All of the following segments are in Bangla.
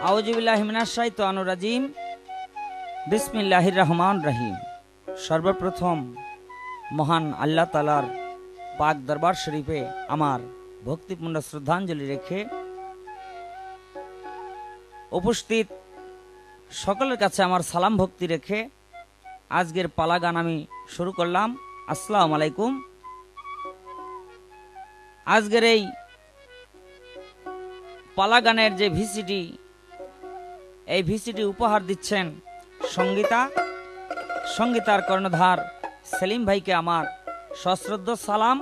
আউযুবিল্লাহি মিনাশ শাইতানির রাজিম। বিসমিল্লাহির রহমানির রহিম। সর্বপ্রথম মহান আল্লাহ তাআলার পাক দরবার শরীফে আমার ভক্তিপূর্ণ শ্রদ্ধাঞ্জলি রেখে উপস্থিত সকলের কাছে আমার সালাম ভক্তি রেখে আজকের পালা গান আমি শুরু করলাম। আসসালামু আলাইকুম। আজকের এই পালা গানের যে ভিসিডি, এই ভিসিডি উপহার দিচ্ছেন সঙ্গীতার কর্ণধার সেলিম ভাইকে আমার সশ্রদ্ধ সালাম।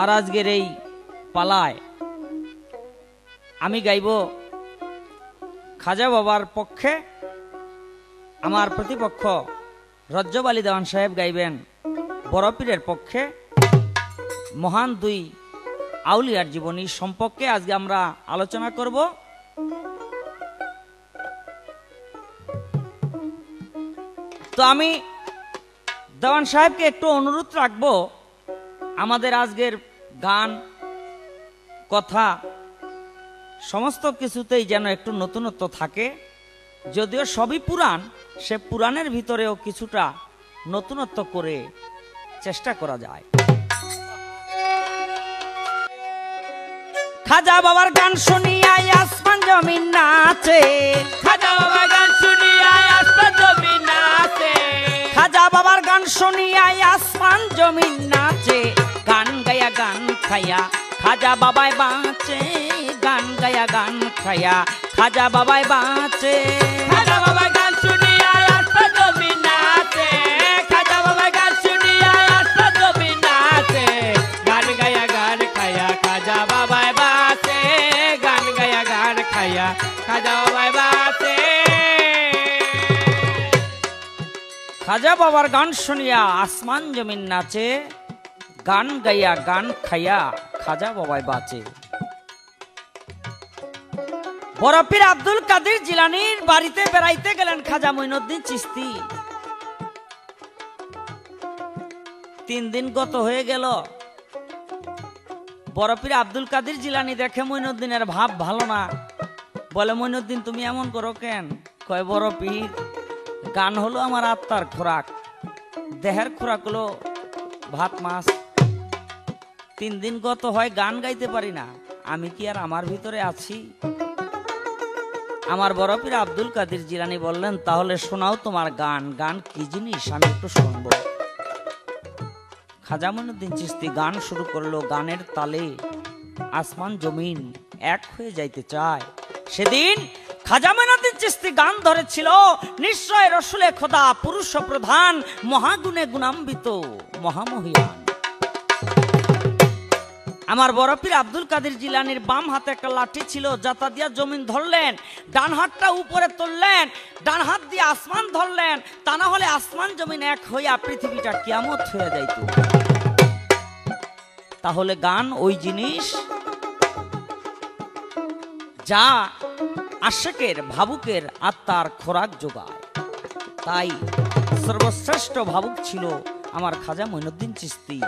আর আজকের এই পালায় আমি গাইব খাজা বাবার পক্ষে, আমার প্রতিপক্ষ রজ্জব আলী দেওয়ান সাহেব গাইবেন বড় পীরের পক্ষে। মহান দুই আউলিয়ার জীবনী সম্পর্কে আজকে আমরা আলোচনা করব। তো আমি দেওয়ান সাহেবকে একটু অনুরোধ রাখবো, আমাদের আজকের গান কথা সমস্ত কিছুতেই যেন একটু নতুনত্ব থাকে। যদিও সবই পুরাণ, সে পুরাণের ভিতরেও কিছুটা নতুনত্ব করে চেষ্টা করা যায়। খাজা বাবার গান শুনিয়া আসমান জমিন নাচে, খাজা বাবার গান শুনিয়া আসমান জমিন নাচে, খাজা বাবার গান শুনিয়া আসমান জমিন নাচে। গান গায়া গান খায়া খাজা বাবাই বাঁচে, গান গায়া গান খায়া খাজা বাবাই বাঁচে। খাজা বাবার গান শুনিয়া আসমান জমিন নাচে, খাজা বাবার গান শুনিয়া আসমান জমিন নাচে। গান গায়া গান খায়া খাজা বাবাই বাঁচে, গান গায়া গান খায়া খাজা বাবাই বাঁচে। খাজা বাবার গান শুনিয়া আসমান জমিন নাচে, গান গাইয়া গান খাইয়া খাজা বাবাই বাঁচে। বড় পীর আব্দুল কাদের জিলানীর বাড়িতে বেড়াইতে গেলেন খাজা মঈনুদ্দিন চিশতি। 3 দিন গত হয়ে গেল। বড় পীর আব্দুল কাদের জিলানী দেখে মঈনুদ্দিনের ভাব ভালো না, বলে মঈনুদ্দিন তুমি এমন করো কেন? কয় বড় পীর, গান হলো আমার আত্মার খোরাক, দেহের খোরাক হলো ভাত মাছ। 3 দিন গত হয় গান গাইতে পারি না, আমি কি আর আমার ভিতরে আছি? আমার বড় পীর আব্দুল কাদের জিলানী বললেন তাহলে শোনাও তোমার গান, গান কি জিনিস আমি একটু শুনবো। খাজা মঈনুদ্দিন চিশতি গান শুরু করলো। গানের তালে আসমান জমিন এক হয়ে যাইতে চায়। সেদিন খাজা মঈনুদ্দিন চিশতি গান ধরেছিল, নিশ্চয় রসুলে খোদা পুরুষ প্রধান, মহাগুণে গুণান্বিত মহামহিয়ান। আমার বড় পীর আব্দুল কাদের জিলানীর বাম হাতে একটা লাঠি ছিল, যাতা দিয়া জমিন ধরলেন, ডান হাতটা উপরে তুললেন, ডান হাত দিয়ে আসমান ধরলেন। তা না হলে আসমান জমিন এক হইয়া পৃথিবীটা কিয়ামত হয়ে যাইত। তাহলে গান ওই জিনিস যা আশেকের ভাবুকের আত্মার খোরাক যোগায়। তাই সর্বশ্রেষ্ঠ ভাবুক ছিল আমার খাজা মঈনুদ্দিন চিশতি,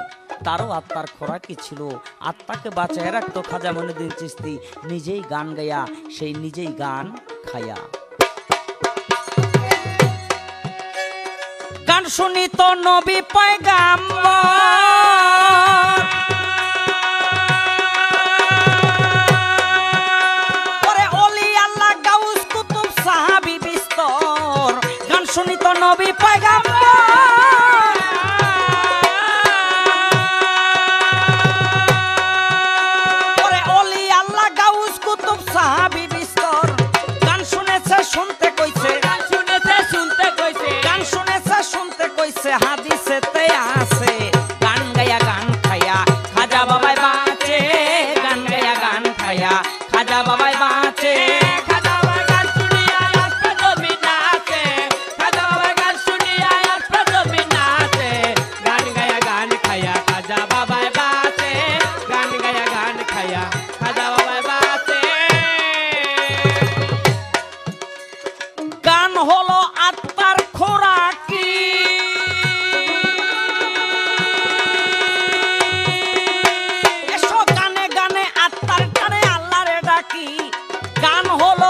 তারও আত্মার খোরাকই ছিল, আত্মাকে বাঁচায় রাখতো খাজা মঈনুদ্দিন চিশতি নিজেই গান গায়া, সেই নিজেই গান খায়া। গান শুনি তো নবী পয়গাম্বর, ওরে ওলি আল্লাহ গাউস কুতুব সাহাবী বিস্তর। গান শুনি তো নবী পয়গাম্বর, শুনতে কইছে, গান শুনেছে শুনতে কইছে, গান শুনেছে শুনতে কইছে, হাদিসেতে আছে। গান গায়া গান খায়া খাজা বাবাই বাঁচে, গান গায়া গান খায়া খাজা বাবাই বাঁচে। খাজা বাবার গান শুনিয়া আসমান জমিন নাচে, খাজা বাবার গান শুনিয়া আসমান জমিন নাচে। গান গায়া গান খায়া খাজা বাবাই বাঁচে, গান গায়া গান খায়া খাজা বাবাই বাঁচে। গান হলো আত্মার খোরাকি, এসো গানে গানে আত্মার টানে আল্লাহরে ডাকি। গান হলো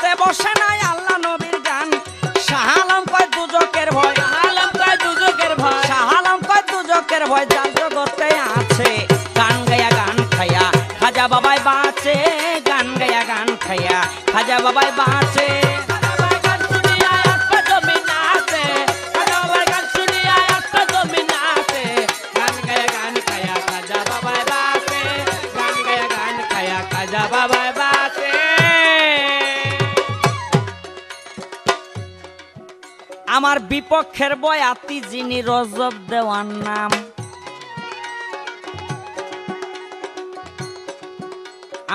শুনতে বসে নাই আল্লাহ নবীর গান। শাহ আলম কয় দুজকের ভয়, আলম কয় দুজকের ভয়, শাহ আলম কয় দুজকের ভয় যার জগতে আছে। গান গায়া গান খায়া খাজা বাবাই বাঁচে, গান গায়া গান খায়া খাজা বাবাই বাঁচে। গান শুনিয়া একটা জমি নাচে, খাজা বাবার গান শুনিয়া একটা জমি নাচে। গান গায়া গান খায়া খাজা বাবায় বাঁচে, গান গায়া গান খায়া খাজা বাবায় বাঁচে। আমার বিপক্ষের বয়াতি যিনি রজব দেওয়ান নাম,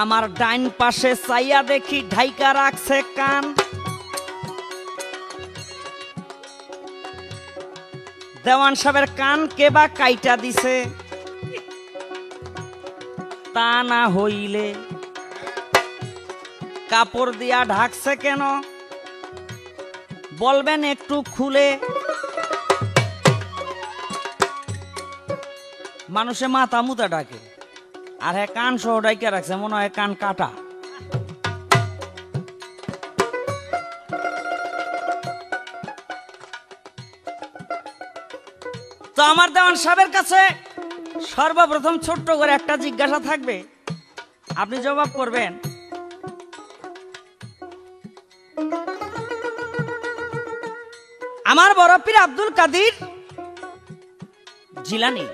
আমার ডাইন পাশে চাইয়া দেখি ঢাইকা রাখছে কান। দেওয়ান সাহেবের কান কে বা কাইটা দিছে, তা না হইলে কাপড় দিয়া ঢাকছে কেন বলবেন একটু খুলে। মানুষে মাথা মুতা ডাকে, আর হ্যাঁ কান সহ ডাইকে রাখছে, মনে হয় কান কাটা। তো আমার দেওয়ান সাহেবের কাছে সর্বপ্রথম ছোট্ট করে একটা জিজ্ঞাসা থাকবে, আপনি জবাব করবেন। আমার বড় পীর আব্দুল কাদের জিলানী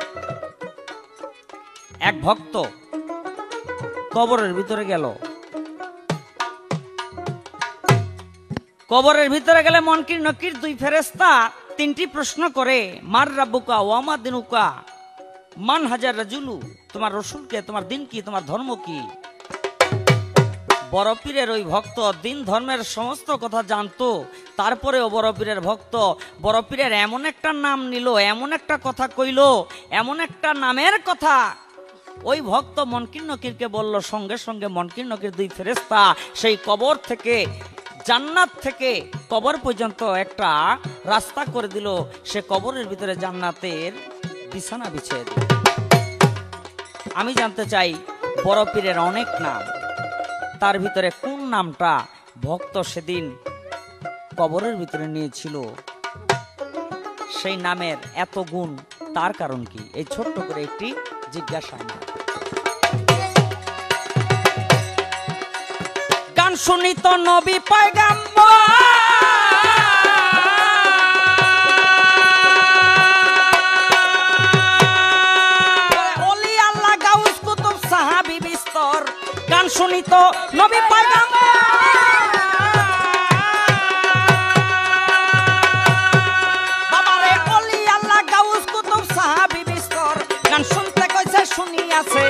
এক ভক্ত কবরের ভিতরে গেল। কবরের ভিতরে গেলে মনকির নকির দুই ফেরেশতা তিনটি প্রশ্ন করে, মার রাব্বুকা ওয়া মা দিনুকা, মান হাজার রাজুলু, তোমার রসুল কে, তোমার দিন কি, তোমার ধর্ম কি। বড় পীরের ওই ভক্ত দিন ধর্মের সমস্ত কথা জানতো, তারপরেও বড় পীরের ভক্ত বড় পীরের এমন একটা নাম নিল, এমন একটা কথা কইল, এমন একটা নামের কথা ওই ভক্ত মনকির নকিরকে বলল। সঙ্গে সঙ্গে মনকির নকির দুই ফেরেশতা সেই কবর থেকে, জান্নাত থেকে কবর পর্যন্ত একটা রাস্তা করে দিল। সে কবরের ভিতরে জান্নাতের বিছানা বিছিয়ে দিল। আমি জানতে চাই বড় পীরের অনেক নাম, তার ভিতরে কোন নামটা ভক্ত সেদিন কবরের ভিতরে নিয়েছিল, সেই নামের এত গুণ, তার কারণ কি? এই ছোট্ট করে একটি জিজ্ঞাসা। গান শুনি তো নবী পয়গাম্বর, ওলি আল্লাহ গাউস কুতুব সাহাবী বিস্তর। গান শুনি তো নবী পয়গাম্বর, বাবারে ওলি আল্লাহ গাউস কুতুব সাহাবী বিস্তর। গান শুনতে কইছে শুনি আছে,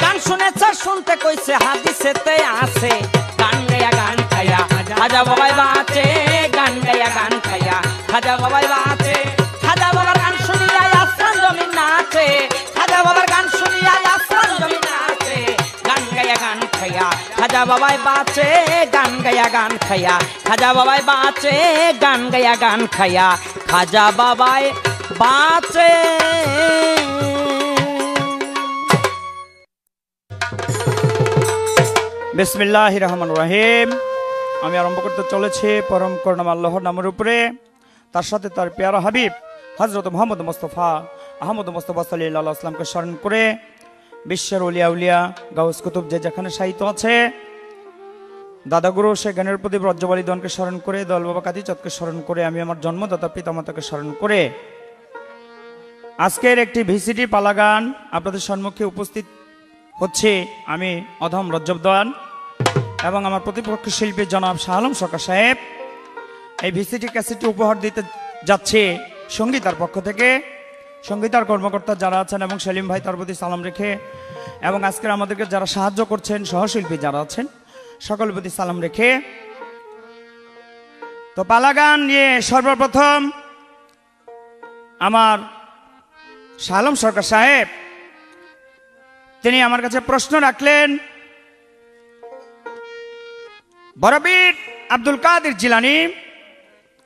গান শুনেছে শুনতে কইছে হাদিসেতে আছে। গান গায়া গান খায়া খাজা বাবাই বাঁচে, গান গায়া গান খায়া খাজা বাবাই বাঁচে। খাজা বাবার গান শুনিয়া আসমান জমিন নাচে, খাজা বাবার গান শুনিয়া আসমান জমিন নাচে। গান গায়া গান খায়া খাজা বাবাই বাঁচে, গান গায়া গান খায়া খাজা বাবাই বাঁচে, গান গায়া গান খায়া খাজা বাবাই বাঁচে। বিসমিল্লাহির রহমানির রহিম। আমি আরম্ভ করতে চলেছি পরম করুণাময় আল্লাহর নামের উপরে, তার সাথে তার প্যারা হাবিব হযরত মুহাম্মদ মুস্তাফা আহমদ মুস্তাফা সাল্লাল্লাহু আলাইহি ওয়াসাল্লামকে স্মরণ করে, বিশ্বের ওলিয়া উলিয়া গাউস কুতুব যে যেখানে সাহিত্য আছে, দাদাগুরু শেখ জ্ঞানের প্রদীপ রজ্জবালী দনকে স্মরণ করে, দল বাবা কাদি চাঁদকে স্মরণ করে, আমি আমার জন্মদাতা পিতামাতাকে স্মরণ করে আজকের একটি ভিসিডি পালা গান আপনাদের সম্মুখে উপস্থিত হচ্ছে। আমি অধম রজ্জব দেওয়ান এবং আমার প্রতিপক্ষ শিল্পী জনাব শাহ আলম সরকার সাহেব এই ভিসিডি ক্যাসেটটি উপহার দিতে যাচ্ছে সঙ্গীতার পক্ষ থেকে। সঙ্গীতার কর্মকর্তা যারা আছেন এবং সেলিম ভাই তার প্রতি সালাম রেখে, এবং আজকের আমাদেরকে যারা সাহায্য করছেন সহশিল্পী যারা আছেন সকলের প্রতি সালাম রেখে, তো পালা গান নিয়ে সর্বপ্রথম আমার শাহ আলম সরকার সাহেব তিনি আমার কাছে প্রশ্ন রাখলেন, বড় পীর আব্দুল কাদের জিলানী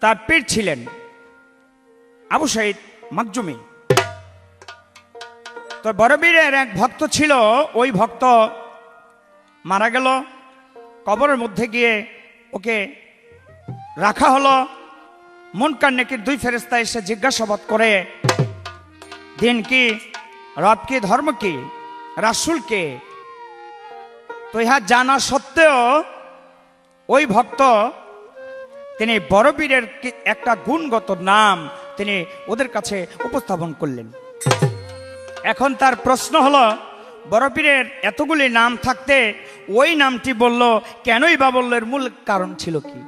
তার পীর ছিলেন আবু সাইদ মাকজুমি। তো বড় পীরের এক ভক্ত ছিল, ওই ভক্ত মারা গেল, কবরের মধ্যে গিয়ে ওকে রাখা হলো। মুনকার নেকির দুই ফেরেশতা এসে জিজ্ঞাসাবাদ করে, দিন কি, রব কি, ধর্ম কি, রাসূল কে? তো ইহা জানা সত্ত্বেও ওই ভক্ত তিনি বড় পীরের একটা গুণগত নাম তিনি ওদের কাছে উপস্থাপন করলেন। এখন তার প্রশ্ন হলো, বড় পীরের এতগুলি নাম থাকতে ওই নামটি বলল কেনই বা বলল, এর মূল কারণ ছিল কি?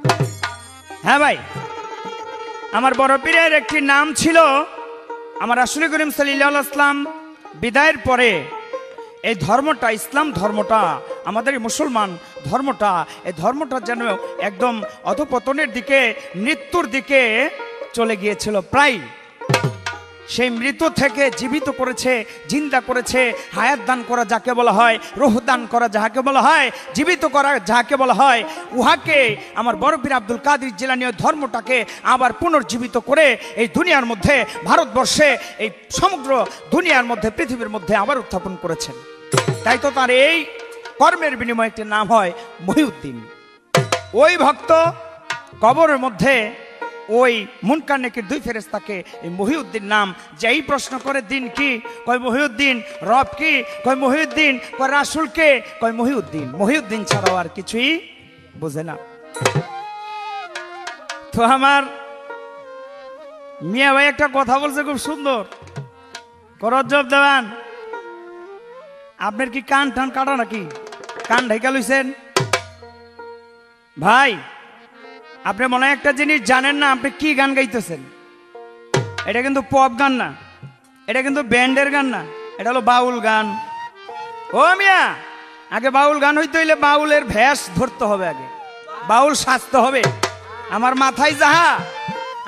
হ্যাঁ ভাই, আমার বড় পীরের একটি নাম ছিল, আমার রাসূল করিম সাল্লাল্লাহু আলাইহি ওয়াসাল্লাম বিদায়ের পরে এই ধর্মটা, ইসলাম ধর্মটা, আমাদের মুসলমান ধর্মটা, এই ধর্মটা যেন একদম অধপতনের দিকে, মৃত্যুর দিকে চলে গিয়েছিল প্রায়। সেই মৃত থেকে জীবিত করেছে, জিন্দা করেছে, হায়াত দান করা যাকে বলা হয়, রূহ দান করা যাকে বলা হয়, জীবিত করা যাকে বলা হয়, উহাকে আমার বড় পীর আব্দুল কাদের জিলানী ধর্মটাকে আবার পুনর্জীবিত করে এই দুনিয়ার মধ্যে, ভারতবর্ষে, এই সমগ্র দুনিয়ার মধ্যে, পৃথিবীর মধ্যে আবার উত্থাপন করেছেন। তাই তো তার এই কর্মের বিনিময়ে একটি নাম হয় মহিউদ্দিন। ওই ভক্ত কবরের মধ্যে ওই মুনকার নেকির দুই ফেরেশতাকে এই মহিউদ্দিন নাম, যেই প্রশ্ন করে দিন কি, কয় মহিউদ্দিন। রব কি, কয় মহিউদ্দিন। কয় রাসূল কে, কয় মহিউদ্দিন। মহিউদ্দিন ছাড়াও আর কিছুই বোঝে না। তো আমার মিয়া ভাই একটা কথা বলছে খুব সুন্দর, করজব দেওয়ান, আপনার কি কান টান কাটা নাকি? কান ঢাকা লইছেন ভাই? আপনি মনে হয় একটা জিনিস জানেন না, আপনি কি গান গাইতেছেন। এটা কিন্তু পপ গান না, এটা কিন্তু ব্যান্ডের গান না, এটা হলো বাউল গান। ও মিয়া, আগে বাউল গান হইতে হইলে বাউলের ভেষ ধরতে হবে, আগে বাউল সাজতে হবে। আমার মাথায় যাহা,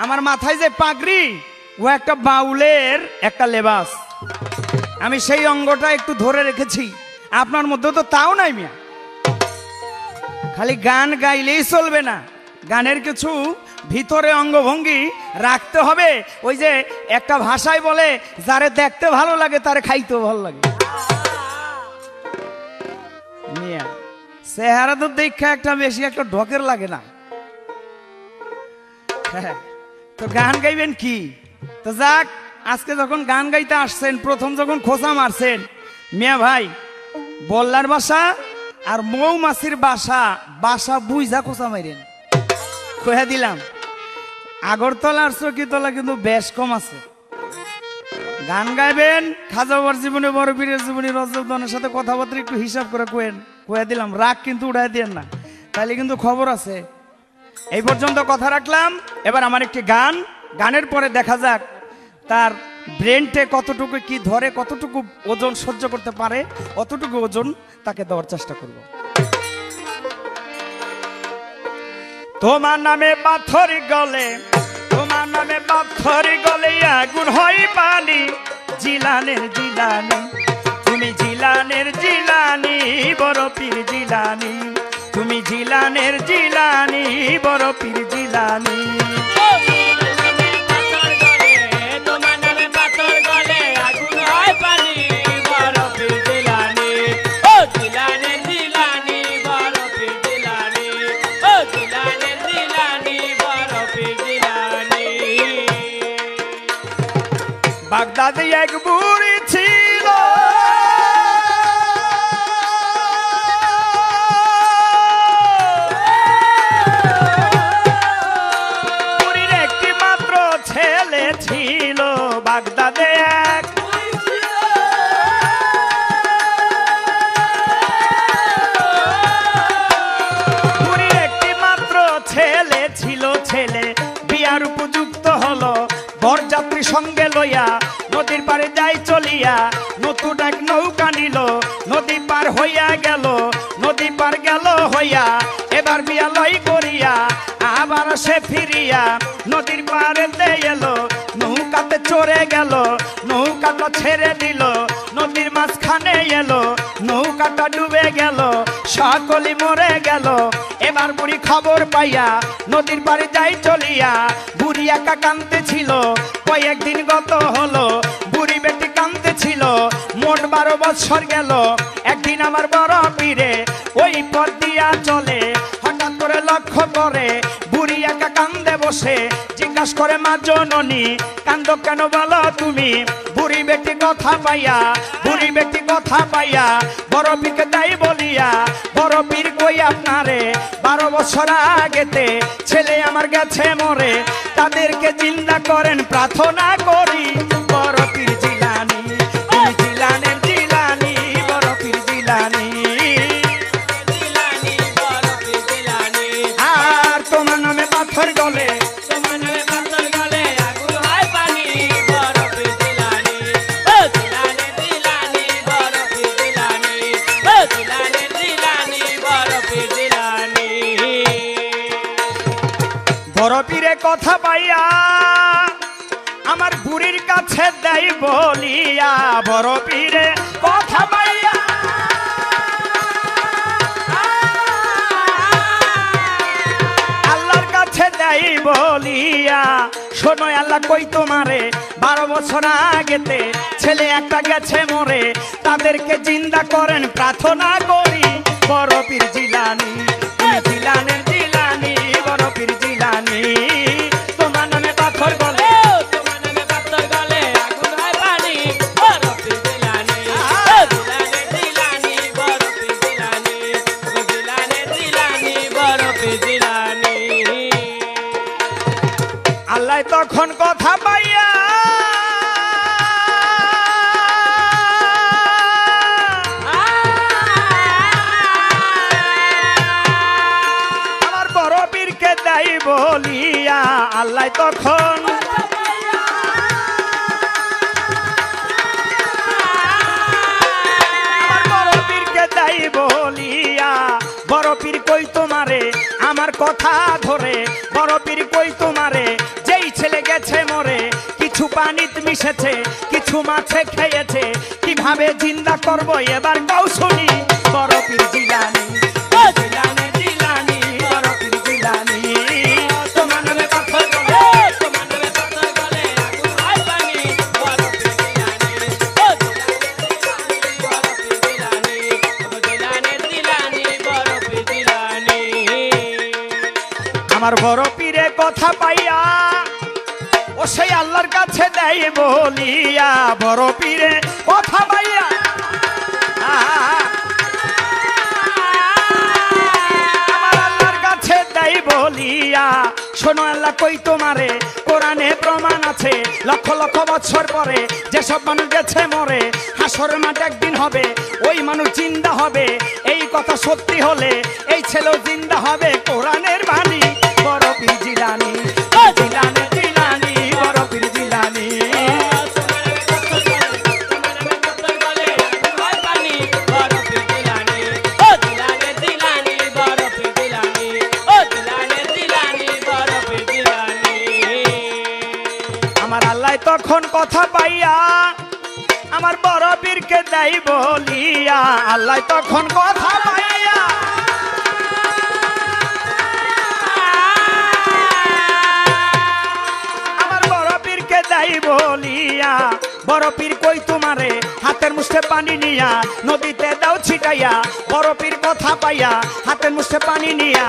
আমার মাথায় যে পাগড়ি, ও একটা বাউলের একটা লেবাস। আমি সেই অঙ্গটা একটু ধরে রেখেছি, আপনার মধ্যে তো তাও নাই মিয়া। খালি গান গাইলেই চলবে না, গানের কিছু ভিতরে অঙ্গভঙ্গি রাখতে হবে। ওই যে একটা ভাষায় বলে, যারে দেখতে ভালো লাগে তারে খাইতেও ভালো লাগে। মিয়া চেহারা তো দেখা একটা বেশি একটা ঢকের লাগে না। হ্যাঁ, তো গান গাইবেন কি? তো যাক, আজকে যখন গান গাইতে আসছেন, প্রথম যখন খোঁচা মারছেন, মিয়া ভাই বল্লার বাসা আর মৌমাছির বাসা বুঝা খোঁচা মারেন, কয়ে দিলাম। আগরতলা আর চকিতলা কিন্তু বেশ কম আছে। গান গাইবেন, খাজা বাবার জীবনে, বড় পীরের জীবনী, রজবদনের সাথে কথাবার্তা একটু হিসাব করে কয়ে দিলাম। রাগ কিন্তু উড়াই দেন না, তাহলে কিন্তু খবর আছে। এই পর্যন্ত কথা রাখলাম। এবার আমার একটি গান, গানের পরে দেখা যাক তার ব্রেনটে কতটুকু কি ধরে, কতটুকু ওজন সহ্য করতে পারে, অতটুকু ওজন তাকে দেওয়ার চেষ্টা করব। তোমার নামে পাথর গলে, তোমার নামে পাথর গলে আগুন হয় পানি, জিলানের জিলানি, তুমি জিলানের জিলানি, বড় পীর জিলানি, তুমি জিলানের জিলানি, বড় পীর জিলানি। বাগদাদে এক বুড়ি ছিল, বুড়ির একটি মাত্র ছেলে ছিল। বাগদাদে এক বুড়ির একটি মাত্র ছেলে ছিল। ছেলে বিয়ার উপযুক্ত হলো, বরযাত্রী সঙ্গে লইয়া নদীর পারে যাই চলিয়া, নতুন এক নৌকা নিল, নদী পার হইয়া গেল, নদী পার গেল হইয়া, এবার বিয়া লই করিয়া আবার সে ফিরিয়া নদীর পারে এলো, নৌকাতে চড়ে গেল, নৌকাটা ছেড়ে দিল, নদীর মাঝখানে এলো, নৌকাটা ডুবে গেল, সকলি মরে গেল। এবার পাড়ার বুড়ি খবর পাইয়া নদীর পাড়ে যাই চলিয়া, বুড়ি একা কাঁদতে ছিল, কয়েকদিন গত হলো, বুড়ি বেটি কাঁদতে ছিল, মোট 12 বছর গেল। একদিন আমার বড় পীরে ওই পথ দিয়া চলে, হঠাৎ করে লক্ষ্য করে বুড়ি একা কান্দে বসে, জিজ্ঞাস করে মা জননী কান্দ কেন বলো তুমি? বুড়ি বেটি কথা পাইয়া, বুড়ি বেটি কথা পাইয়া বড় পীরকে তাই বলিয়া, বড় পীর কই আপনারে 12 বছর আগেতে ছেলে আমার গেছে মরে, তাদেরকে জিন্দা করেন প্রার্থনা করি। বড় পীর জিলানী, তুমি জিলানের জিলানী, বড় পীর জিলানী, জিলানি বড় পীর জিলানি, আর তোমার নামে পাথর গলে, তোমার নামে পাথর গলে আগুন হয় পানি। বড় পীর জিলানি, ও জিলানি জিলানি বড় পীর জিলানি, ও জিলানি জিলানি বড় পীর জিলানি। বড় পীরে কথা পাইয়া আমার বুড়ির কাছে দেয় বলিয়া, বড় পীরে কথা পাইয়া আল্লাহর কাছে দেয় বলিয়া, শোনো আল্লাহ কই তোমারে 12 বছর আগেতে ছেলে একটা গেছে মরে, তাদেরকে জিন্দা করেন প্রার্থনা করি। বড় পীর জিলানী, তুমি জিলানের জিলানী, বড় পীর জিলানী, তোমার নামে পাথর গলে, তোমার নামে পাথর গলে আগুন হয় পানি। বড় পীর জিলানি, ও জিলানি জিলানি বড় পীর জিলানি, ও জিলানি জিলানি বড় পীর জিলানি। আল্লাহ তখন কথা পাইয়া আমার বড় পীরকে দেয় বলিয়া, আল্লাহ তখন আমার বড় পীরকে দেয় বলিয়া, বড় পীর কই তোমারে আমার কথা ধরে, বড় পীর কই তোমারে যেই ছেলে গেছে মরে, কিছু পানিতে মিশেছে কিছু মাছে খেয়েছে, কিভাবে জিন্দা করব এবার গাও শুনি। বড় পীর জিলানী, ও জিলানী জিলানী, বড় পীর জিলানী, তোমার নামে পাথর গলে, তোমার নামে পাথর গলে আগুন হয় পানি। বড় পীর জিলানি, ও জিলানি জিলানি বড় পীর জিলানি, ও জিলানি জিলানি। আমার বড় পীরে কথা পাইয়া ও সেই আল্লাহর কাছে দেয় বলিয়া, বড় পীরে কথা পাইয়া আমার আল্লাহর কাছে দেয় বলিয়া, শোনো আল্লাহ কই তোমারে কোরআনে প্রমাণ আছে, লক্ষ লক্ষ বছর পরে যেসব মানুষ গেছে মরে, হাসরের মাঠ একদিন হবে, ওই মানুষ জিন্দা হবে, এই কথা সত্যি হলে এই ছেলেও জিন্দা হবে, কোরআনের বাণী। বড় পীর জিলানী, ও জিলানী জিলানী, বড় পীর জিলানী, আমার আল্লাহ তখন কথা পাইয়া আমার বড় পীরকে দেয় বলিয়া, আল্লাহ তখন কথা পাইয়া আমার বড় পীরকে দেয় বলিয়া, বড় পীর কই তোমারে হাতের মুঠে পানি নিয়া নদীতে দাও ছিটাইয়া, বড় পীর কথা পাইয়া হাতের মুঠে পানি নিয়া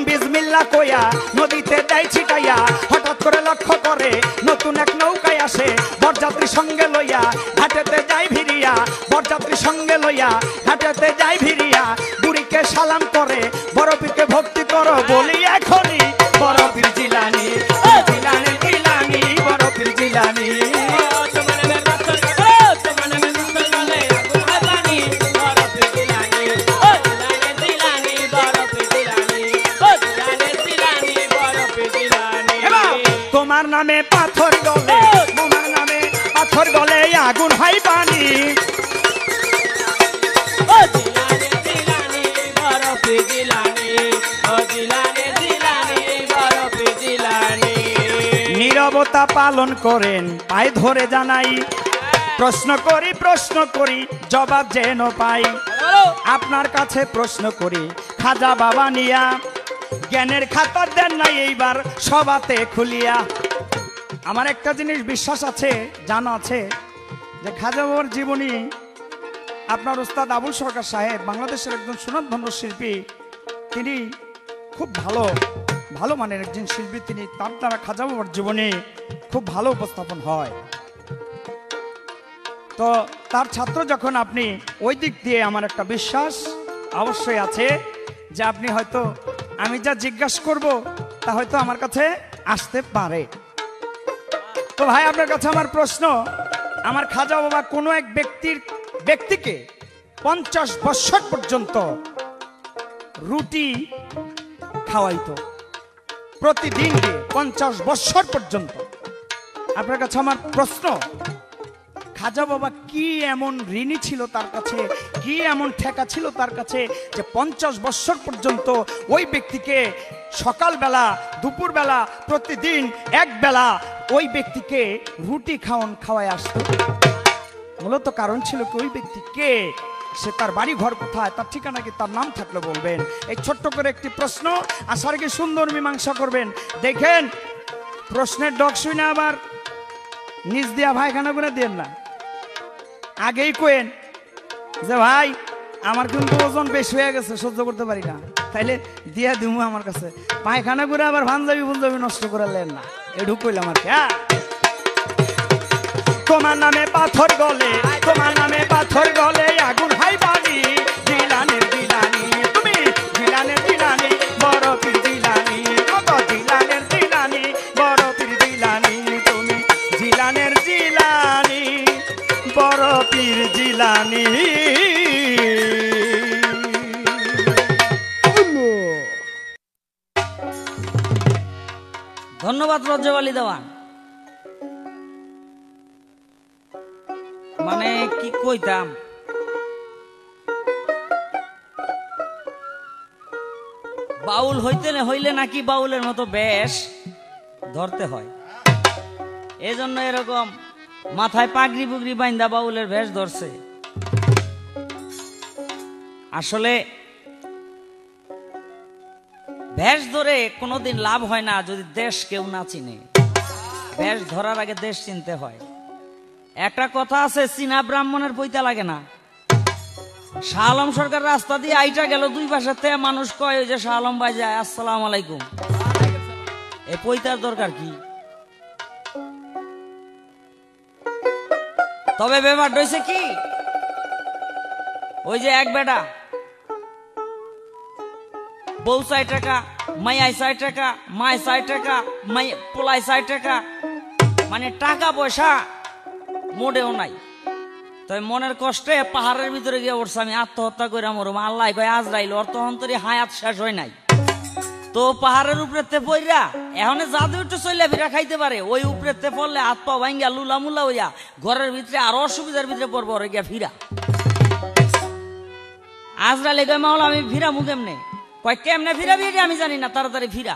বিসমিল্লাহ কইয়া নদীতে দেয় ছিটাইয়া, হঠাৎ করে লক্ষ্য করে নতুন এক নৌকায় আসে, বরযাত্রী সঙ্গে লইয়া ঘাটেতে যাই ভিড়িয়া, বরযাত্রী সঙ্গে লইয়া ঘাটেতে যাই ভিড়িয়া, বুড়িকে সালাম করে বড় পীরকে ভক্তি করো বলি এখনই। বড় পীর জিলানী, ও জিলানী জিলানী, বড় পীর জিলানী, তোমার নামে পাথর গলে, তোমার নামে পাথর গলে আগুন হয় পানি। নীরবতা পালন করেন পায়ে ধরে জানাই, প্রশ্ন করি জবাব যেন পাই, আপনার কাছে প্রশ্ন করি খাজা বাবা নিয়া, জ্ঞানের খাতা দেন নাই এইবার সবাতে খুলিয়া। আমার একটা জিনিস বিশ্বাস আছে, জানা আছে, যে খাজা বাবার জীবনী আপনার উস্তাদ আবুল সরকার সাহেব বাংলাদেশের একজন সুনামধন্য শিল্পী, তিনি খুব ভালো মানের একজন শিল্পী। তিনি তার দ্বারা খাজা বাবার জীবনী খুব ভালো উপস্থাপন হয়। তো তার ছাত্র যখন আপনি, ওই দিক দিয়ে আমার একটা বিশ্বাস অবশ্যই আছে যে আপনি হয়তো আমি যা জিজ্ঞাসা করব তা হয়তো আমার কাছে আসতে পারে। তো ভাই আপনার কাছে আমার প্রশ্ন, আমার খাজা বাবা কোনো এক ব্যক্তিকে 50 বছর পর্যন্ত রুটি খাওয়াইতো, প্রতিদিন 50 বছর পর্যন্ত। আপনার কাছে আমার প্রশ্ন, খাজা বাবা কি এমন ঋণী ছিল তার কাছে, কি এমন ঠেকা ছিল তার কাছে যে 50 বছর পর্যন্ত ওই ব্যক্তিকে সকালবেলা দুপুরবেলা প্রতিদিন এক বেলা ওই ব্যক্তিকে রুটি খাওয়ায় আসতো? মূলত কারণ ছিল কি, ওই ব্যক্তি কে, সে তার বাড়ি ঘর কোথায়, তার ঠিকানা কি, তার নাম থাকলে বলবেন। এই ছোট্ট করে একটি প্রশ্ন, আশা রেখে সুন্দর মীমাংসা করবেন। দেখেন প্রশ্নের ডক শুনে আবার নিজ দিয়া ভাইখানা করে দেন না, আগেই কোয়েন যে ভাই আমার কিন্তু ওজন বেশি হয়ে গেছে, সহ্য করতে পারি না, তাইলে দিয়া দিমু আমার কাছে। পায়খানা করে আবার ভাঞ্জাবি ভুঞ্জাবি নষ্ট করে লেন না, এটুকু কইলাম আর কি। তোমার নামে পাথর গলে, তোমার নামে পাথর গলে আগুন হাই বাড়ি, জিলানের জিলানি তুমি, জিলানের জিলানি বড় পীর জিলানি, কত জিলানের জিলানি বড় পীর জিলানি তুমি, জিলানের জিলানি বড় পীর জিলানি। ধন্যবাদ রজব আলী দেওয়ান। মানে কি কইতাম, বাউল হইলে নাকি বাউলের মতো বেশ ধরতে হয়, এজন্য এরকম মাথায় পাগড়ি পুগড়ি বাইন্দা বাউলের বেশ ধরছে। আসলে ভেষ ধরে কোনোদিন লাভ হয় না যদি দেশ কেউ না চিনে। ভেষ ধরার আগে দেশ চিনতে হয়। একটা কথা আছে, চীনা ব্রাহ্মণের পৈতা লাগে না। শাহ আলম সরকার রাস্তা দিয়ে আইটা গেল, দুই পাশের থেকে মানুষ কয় ওই যে শাহ আলম ভাই যায় আসসালাম আলাইকুম, এই পৈতার দরকার কি? তবে ব্যাপার হয়েছে কি, ওই যে এক বেটা বউ 60 টাকা, মাইয়াই 60 টাকা, মায় 60 টাকা, পোলাই 60 টাকা, মানে টাকা পয়সা মোটেও নাই। তবে মনের কষ্টে পাহাড়ের ভিতরে গিয়ে উঠছে, আমি আত্মহত্যা করে মরম। আল্লাহ কয় আজরাইল, ওর তখন তোর হায়াত শেষ হয় নাই। তো পাহাড়ের উপরেতে পইরা এখন জাদু একটু চলে ফিরা খাইতে পারে, ওই উপরেতে পড়লে হাত পা ভাঙ্গা লুলা মুলা হইয়া ঘরের ভিতরে আরো অসুবিধার ভিতরে পড়বো, ওরে গিয়া ফিরা। আজরাইলে কয় মাওলা আমি ফিরা মুখ এমনে, কয় কেমনে ফিরাবি এটা আমি জানি না, তাড়াতাড়ি ফিরা।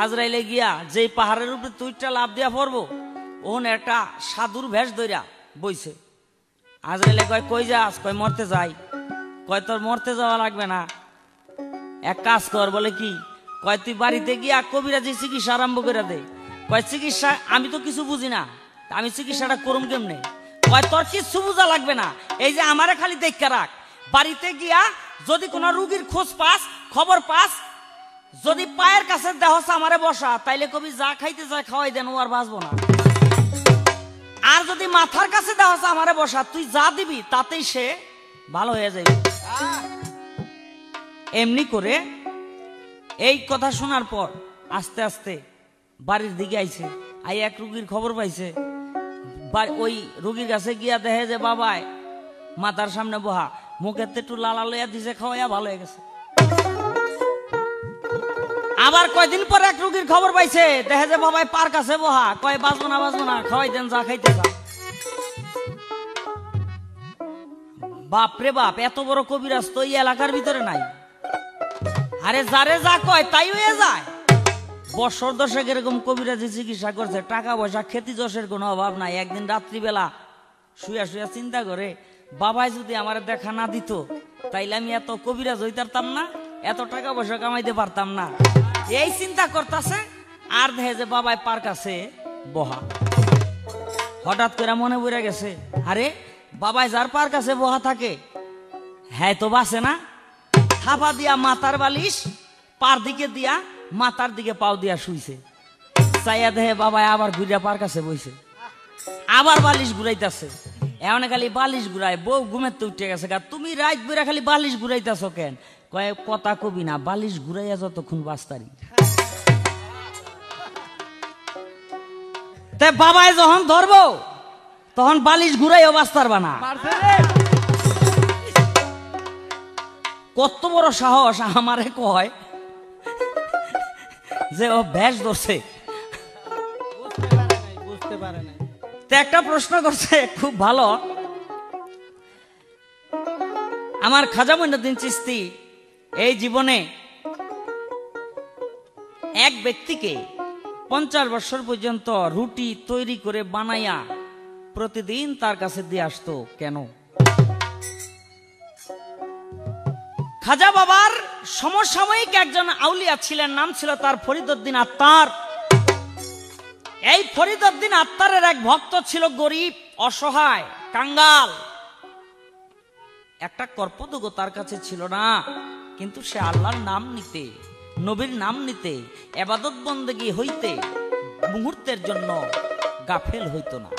আজরাইলে গিয়া যেই পাহাড়ের উপরে তুইটা লাভ দিয়া পড়বো, ওখানে একটা সাধুর ভেষ ধইরা বইছে। আজরাইলে কয় কই যাস? কয় মরতে যাই। কয় তোর মরতে যাওয়া লাগবে না, এক কাজ কর। বলে কি? কয় তুই বাড়িতে গিয়া কবিরাজি চিকিৎসা আরম্ভ করে দে। কয় চিকিৎসা আমি তো কিছু বুঝি না, আমি চিকিৎসাটা করুম কেমনে? কয় তোর কিছু বুঝা লাগবে না, এই যে আমারে খালি দেখা রাখ, বাড়িতে গিয়া যদি কোনো রুগীর খোঁজ পাস, খবর পাস, যদি পায়ের কাছে দেহ আমারে বসা, তাইলে কবি যা খাইতে যায় খাওয়াই দেন, ও আর বাঁচবো না। আর যদি মাথার কাছে দেহ আমারে বসা, তুই যা দিবি তাতেই সে ভালো হয়ে যাবে। এমনি করে এই কথা শোনার পর আস্তে আস্তে বাড়ির দিকে আইছে, আই এক রুগীর খবর পাইছে। ওই রুগীর কাছে গিয়া দেখে যে বাবায় মাথার সামনে বহা, মুখের একটু লালা লইয়া দিছে, খাওয়াইয়া ভালো হয়ে গেছে। আবার কয়দিন পর এক রুগীর খবর পাইছে, দেখে যে বাবাই পার কাছে বহা, কয় বাঁচবো না, খাওয়াই দেন, যা খাইতে যা। বাপরে বাপ, এত বড় কবিরাজ তো এই এলাকার ভিতরে নাই। আরে যারে যা কয় তাই হয়ে যায়। বছর দশেক এরকম কবিরাজি চিকিৎসা করছে, টাকা পয়সা খেতি যশের কোনো অভাব নাই। একদিন রাত্রিবেলা শুয়া শুয়া চিন্তা করে, বাবাই যদি আমার দেখা না দিত তাইলে আমি এত কবিরাজ হইতারতাম না, এত টাকা পয়সা কামাইতে পারতাম না, এই চিন্তা করতেছে। আর দেখে যে বাবাই পার্ক আছে বহা, হঠাৎ করে মনে পড়ে গেছে, আরে বাবাই যার পার্ক আছে বহা থাকে, হ্যাঁ তো বাসে না। থাপা দিয়া মাথার বালিশ পার দিকে দিয়া মাথার দিকে পাও দিয়া শুইছে। চাইয়া দেহে বাবাই আবার ঘুরিয়া পার্ক আছে বইছে, আবার বালিশ ঘুরাইতেছে। এমন খালি বালিশ ঘুরায়, বউ ঘুমের তো উঠে গেছে, তুমি রাত বেড়া খালি বালিশ ঘুরাইতেছ কেন? কয়ে কথা কবি না, বালিশ ঘুরাইয়া যতক্ষণ বাঁচতারি। বাবাই যখন ধরবো তখন বালিশ ঘুরাইও বাঁচতে পারবা না। কত বড় সাহস আমারে কয় যে ও ভ্যাস ধরছে, বুঝতে পারে না। তো একটা প্রশ্ন করছে খুব ভালো। আমার খাজা মঈনুদ্দিন চিশতি এই জীবনে এক ব্যক্তিকে 50 বছর পর্যন্ত রুটি তৈরি করে বানাইয়া প্রতিদিন তার কাছে দিয়ে আসতো কেন? খাজা বাবার সমসাময়িক একজন আউলিয়া ছিলেন, নাম ছিল তার ফরিদউদ্দিন আত্মার। এই ফরিদউদ্দিন আত্মারের এক ভক্ত ছিল গরিব, অসহায়, কাঙ্গাল। একটা কর্পদুগো তার কাছে ছিল না, কিন্তু সে আল্লাহর নাম নিতে, নবীর নাম নিতে, ইবাদত বন্দেগী হইতে মুহূর্তের জন্য গাফেল হইতো না।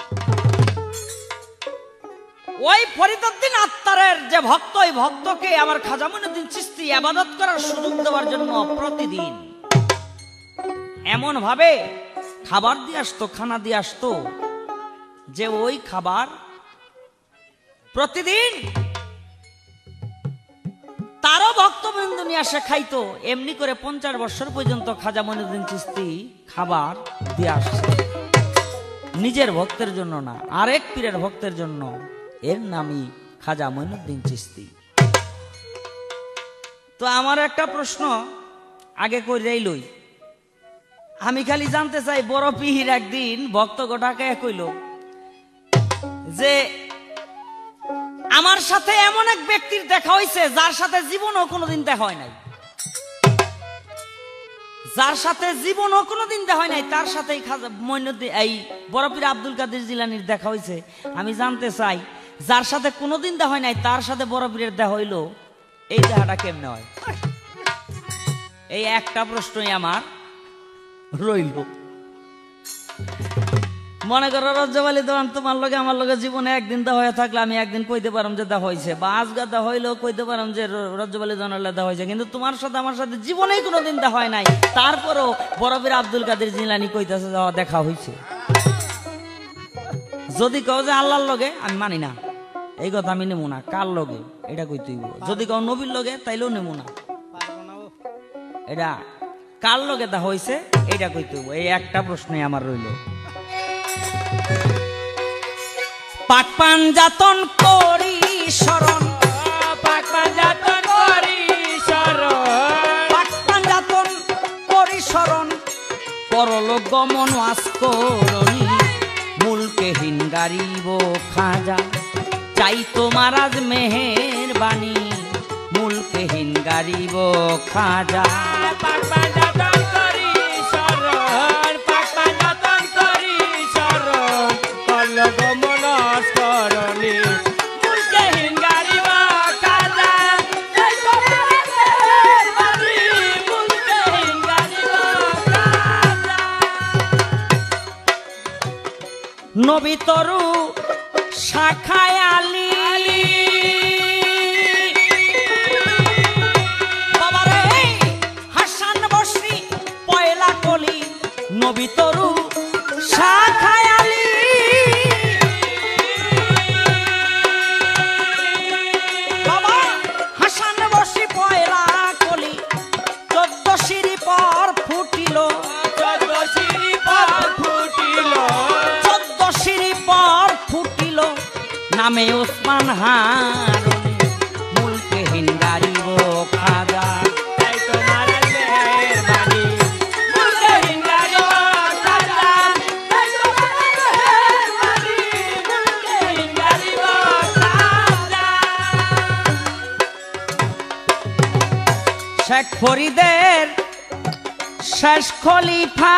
ওই ফরিদউদ্দিন আত্মারের যে ভক্ত, ওই ভক্তকে আমার খাজা মঈনুদ্দিন চিশতি ইবাদত করার সুযোগ দেওয়ার জন্য প্রতিদিন এমন ভাবে খাবার দিয়ে আসতো, খানা দিয়ে আসতো, যে ওই খাবার প্রতিদিন তারও ভক্তবৃন্দ নিয়ে আসে খাইতো। এমনি করে 50 বছর পর্যন্ত খাজা মঈনুদ্দিন চিশতি খাবার দিয়ে আসছে, নিজের ভক্তের জন্য না, আরেক পীরের ভক্তের জন্য। এর নামই খাজা মঈনুদ্দিন চিশতি। তো আমার একটা প্রশ্ন আগে কইরাই লই, আমি খালি জানতে চাই, বড় পীর একদিন ভক্ত গোটাকে কইল যে আমার সাথে এমন এক ব্যক্তির দেখা হইছে যার সাথে জীবনও কোনোদিন দেখা হয় নাই, যার সাথে জীবনও কোনোদিন দেখা হয় নাই, তার সাথে মঈনুদ্দিন এই বড় পীর আব্দুল কাদের জিলানীর দেখা হইছে। আমি জানতে চাই, যার সাথে কোনোদিন দেখা হয় নাই তার সাথে বড় পীরের দেখা হইলো, এই দেখাটা কেমনে হয়? এই একটা প্রশ্নই আমার রইল। মনে করো রজ্জব আলী দেওয়ান তোমার লগে আমার লগে জীবনে একদিন দা হয়ে থাকলে আমি একদিন কইতে পারলাম যে দা হয়েছে, বা আজগা দা হইলেও কইতে পারলাম যে রজ্জব আলী দেওয়ানের দা হয়েছে, কিন্তু তোমার সাথে আমার সাথে জীবনেই কোনোদিন দা হয় নাই, তারপরও বড় পীর আব্দুল কাদের জিলানী কইতেছে দেখা হয়েছে। যদি কও যে আল্লাহর লগে, আমি মানি না, এই কথা আমি নেবো না। কার লগে এটা কইতেই, যদি কও নবীর লগে তাইলেও নেবো না। এটা কার লগে দা হয়েছে এটা কইতে হইব। এই একটা প্রশ্নই আমার রইল। পাক পাঞ্জাতন করি শরণ, পাক পাঞ্জাতন করি শরণ, পাক পাঞ্জাতন করি শরণ, পরলোক গমন ওয়াজ করণি, মুলকেহীন গারিব খাজা চাই তোমার আজ মেহেরবানি, মুলকেহীন গারিব খাজা। পাক পাঞ্জাতন করি শরণ, পাক পাঞ্জাতন করি শরণ, পরলোক গমন ওয়াজ করণি, মুলকেহীন গারিব খাজা চাই তোমার আজ মেহেরবানি, মুলকেহীন গারিব খাজা। নবী তরু শাখায় আলী, বাবারে হাসান বসরি পয়লা কলি, নবী তরু শাখায় আলী, বাবা হাসান বসরি পয়লা কলি, 14 সিঁড়ি পর ফুটিল, 14 সিঁড়ি পর ফুটিল, 14 সিঁড়ি পর ফুটিল, নামে ওসমান হারুনি, মুলকেহীন গারিব খাজা চাই তোমার আজ মেহেরবানি, মুলকেহীন গারিব খাজা চাই তোমার আজ মেহেরবানি, মুলকেহীন গারিব খাজা। শেখ ফরিদের শেষ খলিফা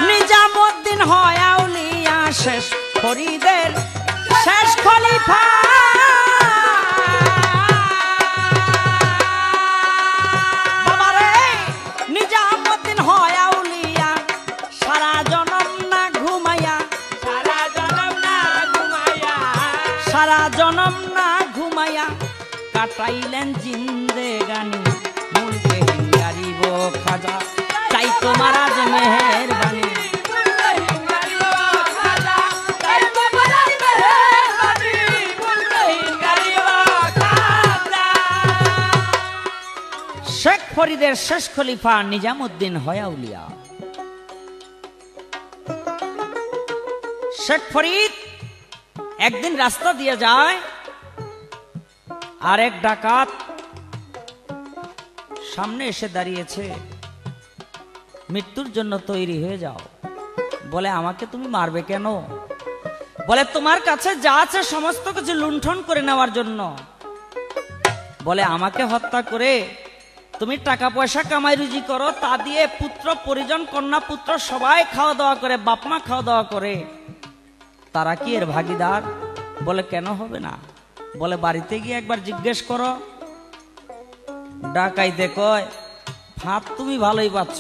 নিজামুদ্দিন হয় আউলিয়া শেষ ফরিদের শেষ খলিফা বাবারে নিজামুদ্দিন হয় আউলিয়া সারা জনম না ঘুমাইয়া সারা জনম না ঘুমাইয়া সারা জনম না ঘুমাইয়া কাটাইলেন জিন্দেগানি মুলকে হিঙ্গারিব খাজা চাই তোমার আজ মেহেরবানি শেখ ফরিদের শেষ খলিফা নিজামুদ্দিন হয় আউলিয়া শেখ ফরিদ একদিন রাস্তা দিয়ে যায় আর এক ডাকাত সামনে এসে দাঁড়িয়েছে মৃত্যুর জন্য তৈরি হয়ে যাও বলে আমাকে তুমি মারবে কেন বলে তোমার কাছে যা আছে সমস্ত কিছু লুণ্ঠন করে নেওয়ার জন্য বলে আমাকে হত্যা করে তুমি টাকা পয়সা কামাই রুজি করো তা দিয়ে পুত্র পরিজন কন্যা পুত্র সবাই খাওয়া দাওয়া করে বাপমা খাওয়া দাওয়া করে তারা কি এর ভাগীদার বলে কেন হবে না বলে বাড়িতে গিয়ে একবার জিজ্ঞেস করো ডাকাইতে কয় ফাঁদ তুমি ভালোই পাচ্ছ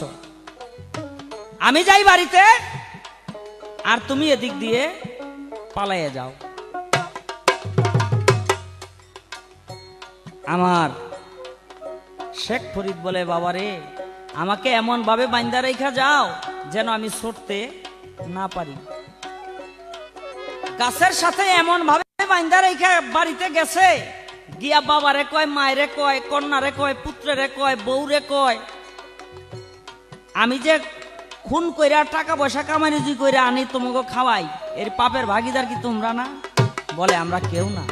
আমি যাই বাড়িতে আর তুমি এদিক দিয়ে পালাইয়ে যাও আমার শেখ ফরিদ বলে বাবারে আমাকে এমন ভাবে বান্দা রেখা যাও যেন আমি ছুটতে না পারি গাছের সাথে এমন ভাবে বান্দা রেখা বাড়িতে গেছে গিয়া বাবারে কয় মায়েরে কয় কন্যারে কয় পুত্রেরে কয় বউরে কয় আমি যে খুন কইরা টাকা পয়সা কামাই রুজি কইরা আনি তোমাকে খাওয়াই এর পাপের ভাগীদার কি তোমরা না বলে আমরা কেউ না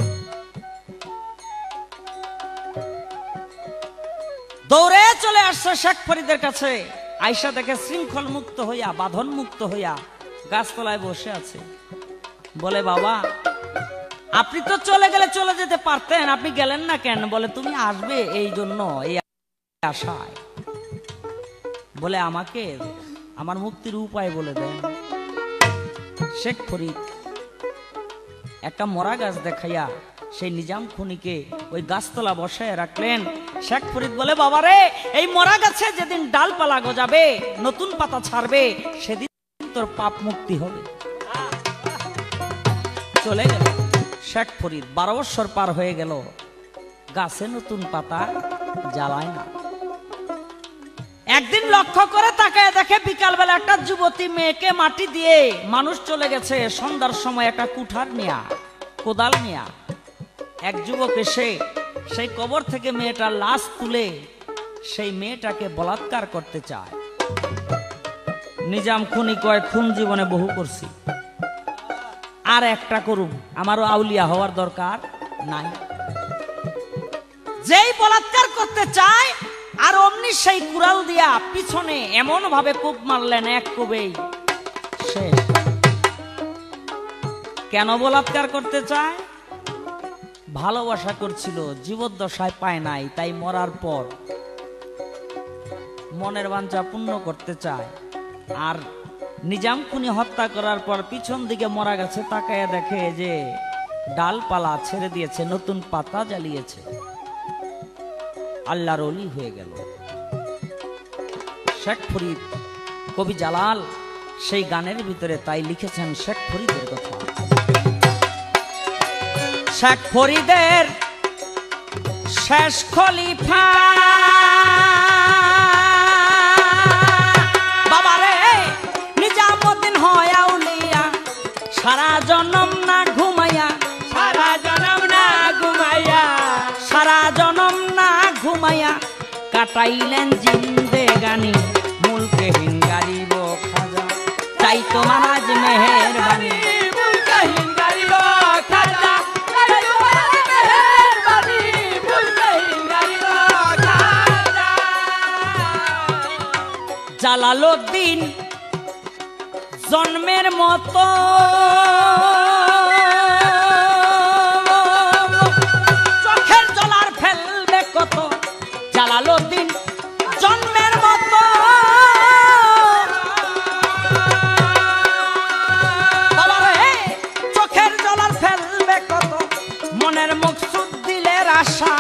দৌড়ে চলে আসছে শেখ ফরিদের কাছে আয়সা দেখে শৃঙ্খল মুক্ত হইয়া বাঁধন মুক্ত হইয়া গাছতলায় বসে আছে বলে বাবা আপনি তো চলে গেলে চলে যেতে পারতেন আপনি গেলেন না কেন বলে তুমি আসবে এই জন্য এই আশায় বলে আমাকে আমার মুক্তির উপায় বলে দেন শেখ ফরিদ একটা মরা গাছ দেখাইয়া সেই নিজাম খুনিকে ওই গাছতলা বসায় রাখলেন শেখ ফরিদ বলে বাবারে এই মরা গাছে যেদিন ডালপালা গজাবে নতুন পাতা ছাড়বে সেদিন তোর পাপ মুক্তি হবে চলে গেল শেখ ফরিদ 12 বছর পার হয়ে গেল গাছে নতুন পাতা জ্বালায় না একদিন লক্ষ্য করে তাকায় দেখে বিকালবেলা একটা যুবতী মেয়েকে মাটি দিয়ে মানুষ চলে গেছে সন্ধ্যার সময় একটা কুঠার নিয়া কোদাল নিয়া এক যুবক এসে সেই কবর থেকে মেয়েটার লাশ তুলে সেই মেয়েটাকে বলাৎকার করতে চায় নিজাম খুনি কয় খুন জীবনে বহু করছি আর একটা করুম আমারও আউলিয়া হওয়ার দরকার নাই যেই বলাৎকার করতে চায় আর অমনি সেই কুড়াল দিয়া পিছনে এমন ভাবে কোপ মারলেন এক কোবেই শেষ কেন বলাৎকার করতে চায় ভালোবাসা করছিল জীবদ্দশায় পায় নাই তাই মরার পর মনের বাঞ্ছা পূর্ণ করতে চায় আর নিজাম খুনি হত্যা করার পর পিছন দিকে মরা গেছে তাকায়া দেখে যে ডালপালা ছেড়ে দিয়েছে নতুন পাতা জ্বালিয়েছে আল্লাহর ওলি হয়ে গেল শেখ ফরিদ কবি জালাল সেই গানের ভিতরে তাই লিখেছেন শেখ ফরিদের কথা শেখ ফরিদের শেষ খলিফা বাবারে নিজামুদ্দিন হয় আউলিয়া সারা জনম না ঘুমাইয়া সারা জনম না ঘুমাইয়া সারা জনম না ঘুমাইয়া কাটাইলেন জিন্দেগানি মুলকে হিঙ্গারিব খাজা চাই তোমার আজ মেহেরবানি জালালউদ্দিন জন্মের মতো আশা,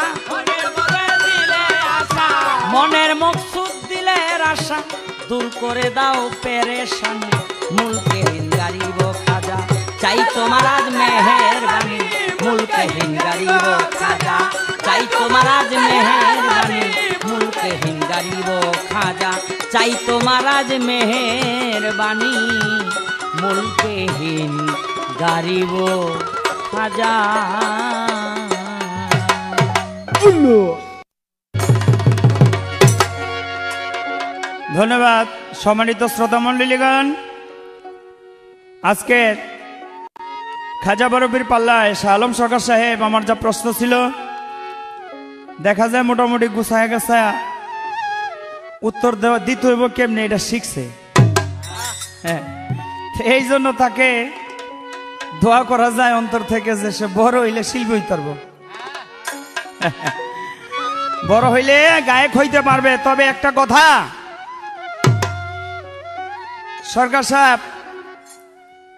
মনের মকসুদ দিলের আশা, দূর করে দাও পেরেশানি, মুলকেহীন গরিব খাজা চাই তোমার আজ মেহেরবানি, মুলকেহীন গরিব খাজা চাই তোমার আজ মেহেরবানি, মুলকেহীন গরিব খাজা চাই তোমার আজ মেহেরবানি, মুলকেহীন গরিব খাজা। ধন্যবাদ সম্মানিত শ্রোতা মণ্ডলীগণ। আজকের খাজা বরফির পাল্লায় শাহ আলম সরকার সাহেব আমার যা প্রশ্ন ছিল দেখা যায় মোটামুটি গুছায় গেছে, উত্তর দিতে হইব কেমনি এটা শিখছে। হ্যাঁ, এই জন্য তাকে দোয়া করা যায় অন্তর থেকে যে সে বড় হইলে শিল্পী হইতে পারবো, বড় হইলে গায়ক হইতে পারবে। তবে একটা কথা, সরকার সাহেব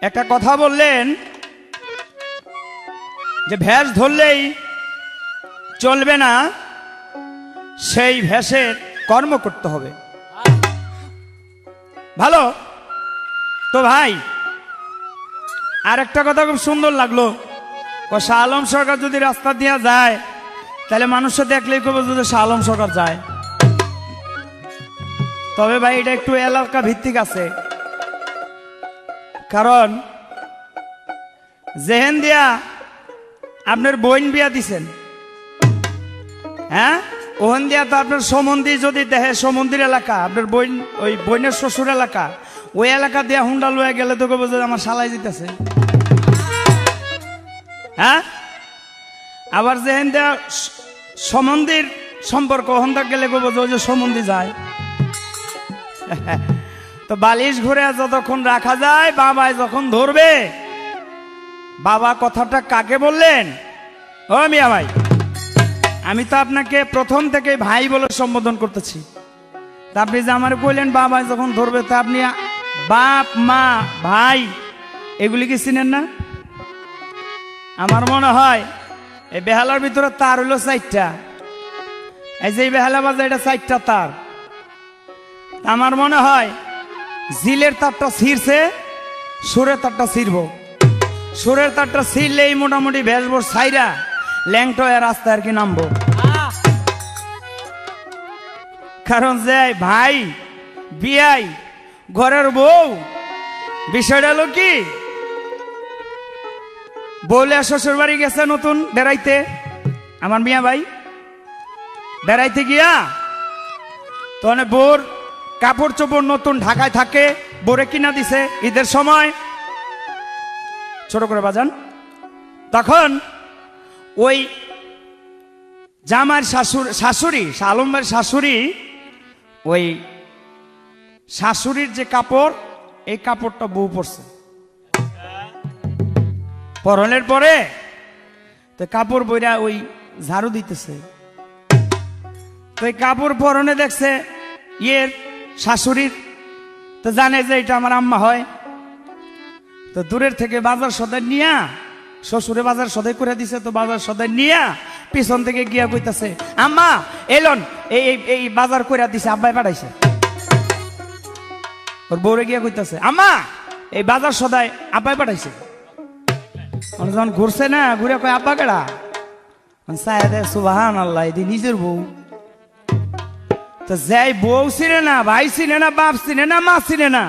একটা কথা বললেন যে ভেষ ধরলেই চলবে না, সেই ভেষের কর্ম করতে হবে। ভালো তো ভাই, আর একটা কথা খুব সুন্দর লাগলো, শাহ আলম সরকার যদি রাস্তা দিয়ে যায় তাহলে মানুষে দেখলেই কবে যদি শাহ আলম সরকার যায়। তবে ভাই এটা একটু এলাকা ভিত্তিক আছে, কারণ জেহেন দিয়া আপনার বোন বিয়া দিছেন, হ্যাঁ ওখান দিয়া তো আপনার সমন্দি যদি দেখে সমন্দির এলাকা, আপনার বোন ওই বোনের শ্বশুর এলাকা, ওই এলাকা দিয়া হুন্ডা লয়ে গেলে তো কবে আমার শালাই দিতেছে। হ্যাঁ, আবার যেহেন দেয়া সমন্দির সম্পর্ক হন্দাক গেলে কবে যে সমন্দি যায়। তো বালিশ ঘুরে যতক্ষণ রাখা যায়, বাবায় যখন ধরবে, বাবা কথাটা কাকে বললেন? ও মিয়া ভাই, আমি তো আপনাকে প্রথম থেকে ভাই বলে সম্বোধন করতেছি, তা আপনি যে আমার বললেন বাবায় যখন ধরবে, তা আপনি বাপ মা ভাই এগুলি কি চিনেন না? আমার মনে হয় এই বেহালার ভিতরে তার হইল 4টা, এই যে বেহালা বাজে এটা 4টা তার। আমার মনে হয় জিলের তারটা ছিঁড়ছে, সুরের তারটা ছিঁড়ব, সুরের তারটা ছিঁড়লেই মোটামুটি ভেসবো ছাইরা ল্যাংটো রাস্তায় আর কি নামবো। কারণ যে ভাই বিয়াই ঘরের বউ, বিষয়টা হলো কি, বউলে শ্বশুর বাড়ি গেছে নতুন বেড়াইতে, আমার মিয়া ভাই বেড়াইতে গিয়া তো বোর কাপড় চোপড় নতুন ঢাকায় থাকে, বোরে কিনা দিছে ঈদের সময়, ছোট করে বাজান। তখন ওই জামার শাশুড়ি শাহ আলম ভাইয়ের শাশুড়ি, ওই শাশুড়ির যে কাপড়, এই কাপড়টা বউ পরছে, পরনের পরে তো কাপড় বইরা ওই ঝাড়ু দিতেছে, তো এই কাপড় পরনে দেখছে ইয়ের শাশুড়ির, তো জানে যে এটা আমার আম্মা হয়, তো দূরের থেকে বাজার সদাই নিয়া, শ্বশুরে বাজার সদাই করে দিছে, তো বাজার সদাই নিয়া পিছন থেকে গিয়া কইতাছে, আম্মা এলন এই এই বাজার করে দিছে, আব্বাই পাঠাইছে। ওর বউরে গিয়া কইতাছে, আম্মা এই বাজার সদাই আব্বাই পাঠাইছে। যখন ঘুরছে না, ঘুরে কয় আব্বা কেডা? সুবহান আল্লাহ, এদি নিজের বউ। তো যাই বউ চিনে না, ভাই চিনে না, বাপ চিনে না, মা চিনে না,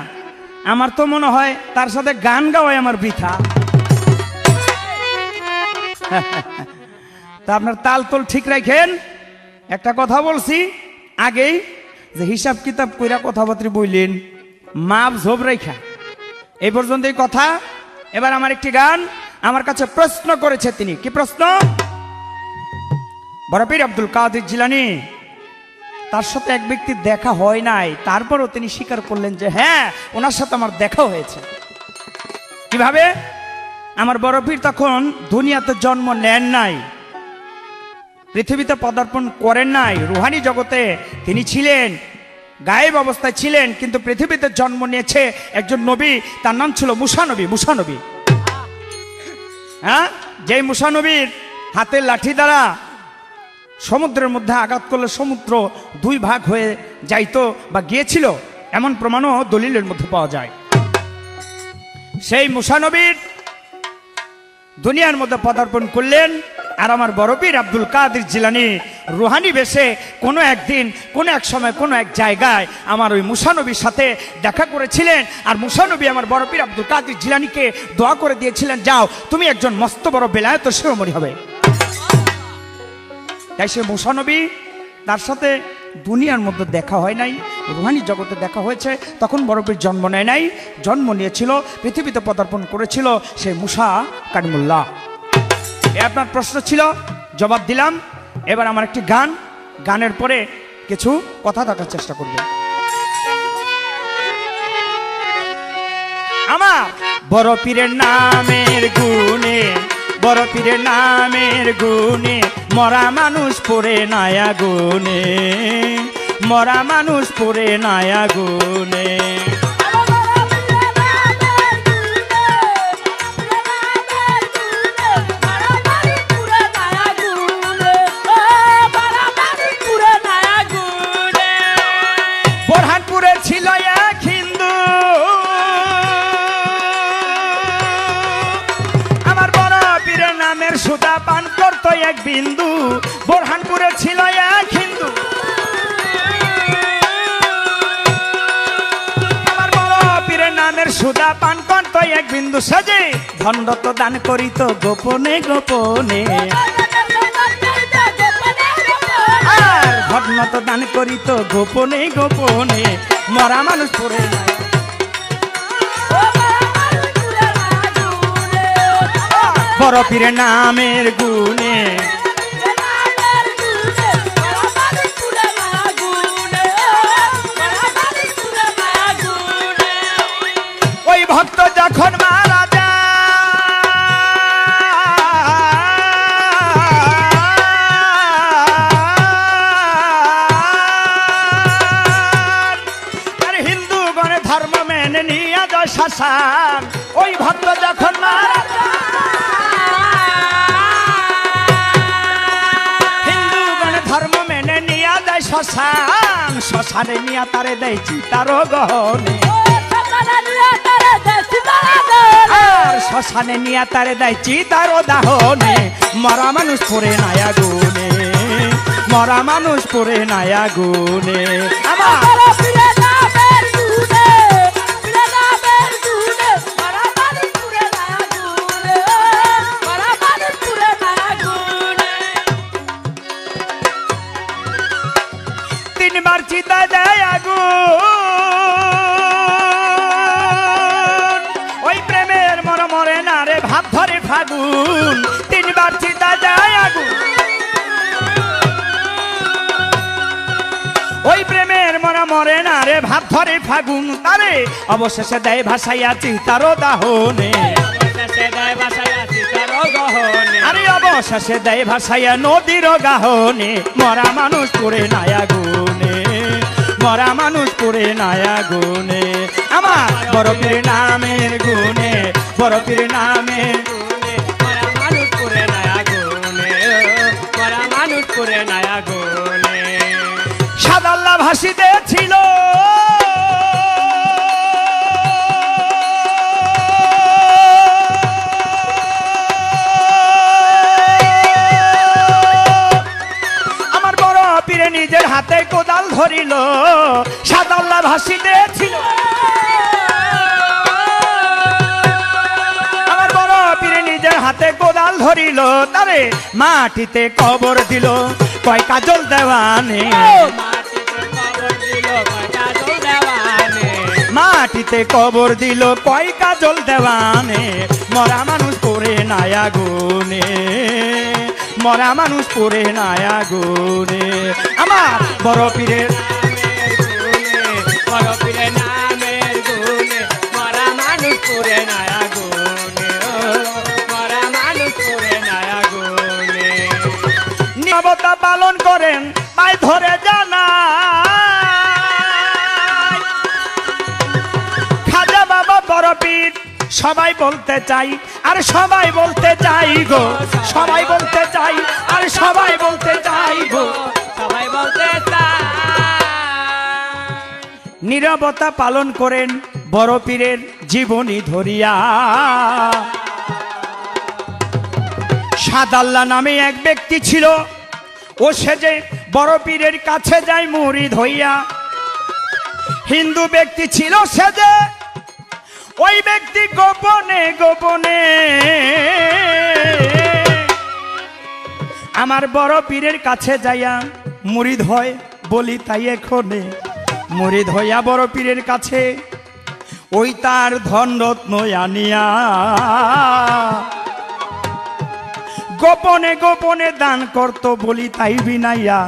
আমার তো মনে হয় তার সাথে গান গাওয়াই আমার বৃথা। তা আপনার তাল তোল ঠিক রাখেন। একটা কথা বলছি আগেই, যে হিসাব কিতাব কইরা কথাবার্তা বললেন, মাপ ঝোপ রেখা, এই পর্যন্ত এই কথা। এবার আমার একটি গান আমার কাছে প্রশ্ন করেছে, তিনি কি প্রশ্ন? বড় পীর আব্দুল কাদের জিলানী, তার সাথে এক ব্যক্তির দেখা হয় নাই, তারপরও তিনি স্বীকার করলেন যে হ্যাঁ ওনার সাথে আমার দেখা হয়েছে। কিভাবে? আমার বড় পীর তখন দুনিয়াতে জন্ম নেন নাই, পৃথিবীতে পদার্পণ করেন নাই, রুহানি জগতে তিনি ছিলেন, গায়েব অবস্থায় ছিলেন, কিন্তু পৃথিবীতে জন্ম নিয়েছে একজন নবী, তার নাম ছিল মুসা নবী। মুসা নবী, হ্যাঁ, যেই মুসা নবীর হাতের লাঠি দ্বারা সমুদ্রের মধ্যে আঘাত করলে সমুদ্র দুই ভাগ হয়ে যাইতো বা গিয়েছিল, এমন প্রমাণও দলিলের মধ্যে পাওয়া যায়। সেই মুসা নবীর দুনিয়ার মধ্যে পদার্পণ করলেন, আর আমার বড় পীর আব্দুল কাদের জিলানী রুহানি বেশে কোনো একদিন কোনো এক সময় কোনো এক জায়গায় আমার ওই মুসা নবীর সাথে দেখা করেছিলেন। আর মুসা নবী আমার বড় পীর আব্দুল কাদের জিলানীকে দোয়া করে দিয়েছিলেন, যাও তুমি একজন মস্ত বড় বেলায়েত শিরোমণি হবে। তাই সে মুসা নবী, তার সাথে দুনিয়ার মধ্যে দেখা হয় নাই, রুহানি জগতে দেখা হয়েছে। তখন বড় পীর জন্ম নেয় নাই, জন্ম নিয়েছিল, পৃথিবীতে পদার্পণ করেছিল সেই মুসা কারিমুল্লাহ। এ আপনার প্রশ্ন ছিল, জবাব দিলাম। এবার আমার একটি গান, গানের পরে কিছু কথা থাকার চেষ্টা করবে। আমার বড় পীরের নামের গুণে, বড় পীরের নামের গুণে মরা মানুষ পড়ে নায়া গুণে, মরা মানুষ পড়ে নায়া গুণে। বোরহানপুরে ছিল এক হিন্দু, আমার বড় পীরের নামের সুদা পান করতো এক বিন্দু। বোরহানপুরে ছিল এক হিন্দু, আমার বড় পীরের নামের সুদা পান করতো এক বিন্দু। সাজে ভণ্ডত্ব দান করিত গোপনে গোপনে, আর ভণ্ডত্ব দান করিত গোপনে গোপনে, মরা মানুষ পড়ে না। বড় পীরের নামের গুণে, ওই ভক্ত যখন মারা যায়, আর হিন্দু গণে ধর্ম মেনে নিয়ে যায় শ্মশান। ওই ভক্ত যখন মারা যায়, হিন্দু গণে ধর্ম মেনে নিয়ে যায় শ্মশান। শ্মশানে নিয়ে তারে দেয় চিতারো গহনে, আর শ্মশানে নিয়ে তারে দেয় চিতারো দাহনে। মরা মানুষ পড়ে নায়া গুনে, মরা মানুষ পড়ে নায়া গুনে। আমার তিনবার চিতা দেয় আগুন, ওই প্রেমের মর মরে না রে ভাব ধরে ফাগুন। তিনবার চিতা দেয় আগুন, ওই প্রেমের মরা মরে না রে ভাব ধরে ফাগুন। তারে অবশেষে দেয় ভাসাইয়া চিতারো দাহনে, আরে অবশেষে দেয় ভাসাইয়া নদীর গাহনে। মরা মানুষ পড়ে নায়া গুনে, মরা মানুষ পড়ে নায়া গুনে। আমার বড় পীরের নামের গুনে, বড় পীরের নামের গুনে, মরা মানুষ পড়ে নায়া গুনে, মরা মানুষ পড়ে নায়া গুনে। সাদাল্লা ভাসিতে ছিল, আমার বড় পীরে নিজের হাতে কোদাল ধরিল। সাদাল্লা ভাসিতে ছিল, আমার বড় পীরে নিজের হাতে কোদাল ধরিল। তারে মাটিতে কবর দিল কয় কাজল দেওয়ানে, মাটিতে কবর দিল কয় কাজল দেওয়ানে। মরা মানুষ পড়ে নায়া গুনে, মরা মানুষ পড়ে নায়া গুনে। আমার বড় পীরের বড় পীরের নামের গুনে, মরা মানুষ পড়ে নায়া গুনে, মরা মানুষ পড়ে নায়া গুনে। নিয়মতা পালন করেন তাই ধরে জানা, খাজা বাবা বড় পীর সবাই বলতে চাই, আর সবাই বলতে চাই গো, সবাই বলতে চাই, আর সবাই বলতে চাই গো। নীরবতা পালন করেন বড় পীরের জীবনী ধরিয়া। সাদাল্লা নামে এক ব্যক্তি ছিল, ও সেজে বড় পীরের কাছে যায় মুরিদ হইয়া। হিন্দু ব্যক্তি ছিল সেজে, ওই ব্যক্তি গোপনে গোপনে আমার বড় পীরের কাছে যাইয়া মুরিদ হয় বলি তাই এখনে। মুরিদ হইয়া বড় পীরের কাছে ওই তার ধন রত্ন আনিয়া গোপনে গোপনে দান করত বলি তাই বিনাইয়া।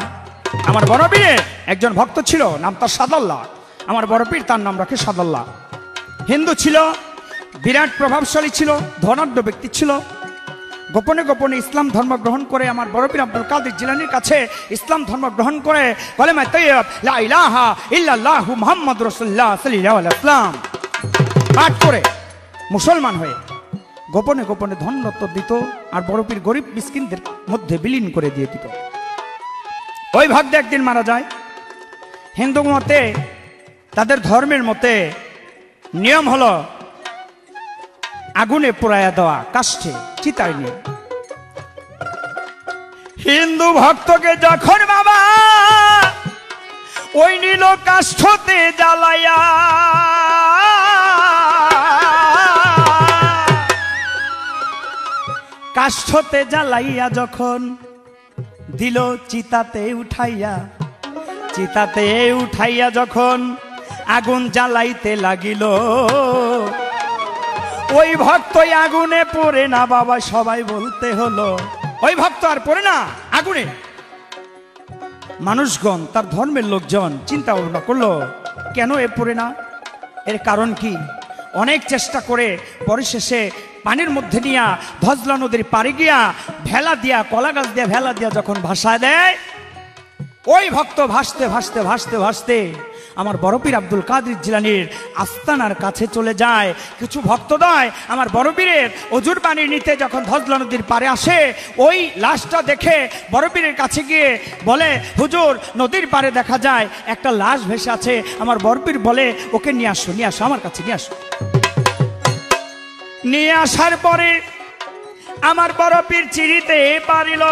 আমার বড় পীরের একজন ভক্ত ছিল, নাম তার সাদাল্লাহ। আমার বড় পীর তার নাম রাখে সাদাল্লাহ। হিন্দু ছিল, বিরাট প্রভাবশালী ছিল, ধনাঢ্য ব্যক্তি ছিল। গোপনে গোপনে ইসলাম ধর্ম গ্রহণ করে আমার বড় পীর আব্দুল কাদের জিলানীর কাছে ইসলাম ধর্ম গ্রহণ করে কালেমা তাইয়্যিব লা ইলাহা ইল্লাল্লাহু মুহাম্মাদুর রাসূলুল্লাহ সাল্লাল্লাহু আলাইহি ওয়াসাল্লাম পাঠ করে মুসলমান হয়ে গোপনে গোপনে ধন রত্ন দিত, আর বড় পীর গরিব মিসকিনদের মধ্যে বিলীন করে দিয়ে দিত। ওই ভক্ত একদিন মারা যায়। হিন্দু মতে, তাদের ধর্মের মতে নিয়ম হলো আগুনে পোড়ায়া দেওয়া, কাষ্ঠে চিতায় নিয়ে। হিন্দু ভক্তকে যখন বাবা ওই নীল কাষ্ঠতে জ্বালাইয়া কাষ্ঠতে জ্বালাইয়া যখন দিল চিতাতে উঠাইয়া যখন আগুন জ্বালাইতে লাগিল, ওই ভক্ত আগুনে পড়ে না বাবা, সবাই বলতে হলো ওই ভক্ত আর পড়ে না আগুনে। মানুষগণ, তার ধর্মের লোকজন চিন্তা ভাবনা করলো কেন এ পড়ে না, এর কারণ কি। অনেক চেষ্টা করে পরিশেষে পানির মধ্যে নিয়া ধজলা নদীর পাড়ে গিয়া ভেলা দিয়া, কলা গাছ দিয়া ভেলা দিয়া যখন ভাসায় দেয়, ওই ভক্ত ভাসতে ভাসতে ভাসতে ভাসতে আমার বড় পীর আব্দুল কাদের জিলানীর আস্তানার কাছে চলে যায়। কিছু ভক্তদয় আমার বড় পীরের অজুর পানি নিতে যখন ধজলা নদীর পাড়ে আসে, ওই লাশটা দেখে বড় পীরের কাছে গিয়ে বলে, হুজুর নদীর পাড়ে দেখা যায় একটা লাশ ভেসে আছে। আমার বড় পীর বলে, ওকে নিয়ে আসো, আমার কাছে নিয়ে আসো। নিয়ে আসার পরে আমার বড় পীর চিরিতে পারিল,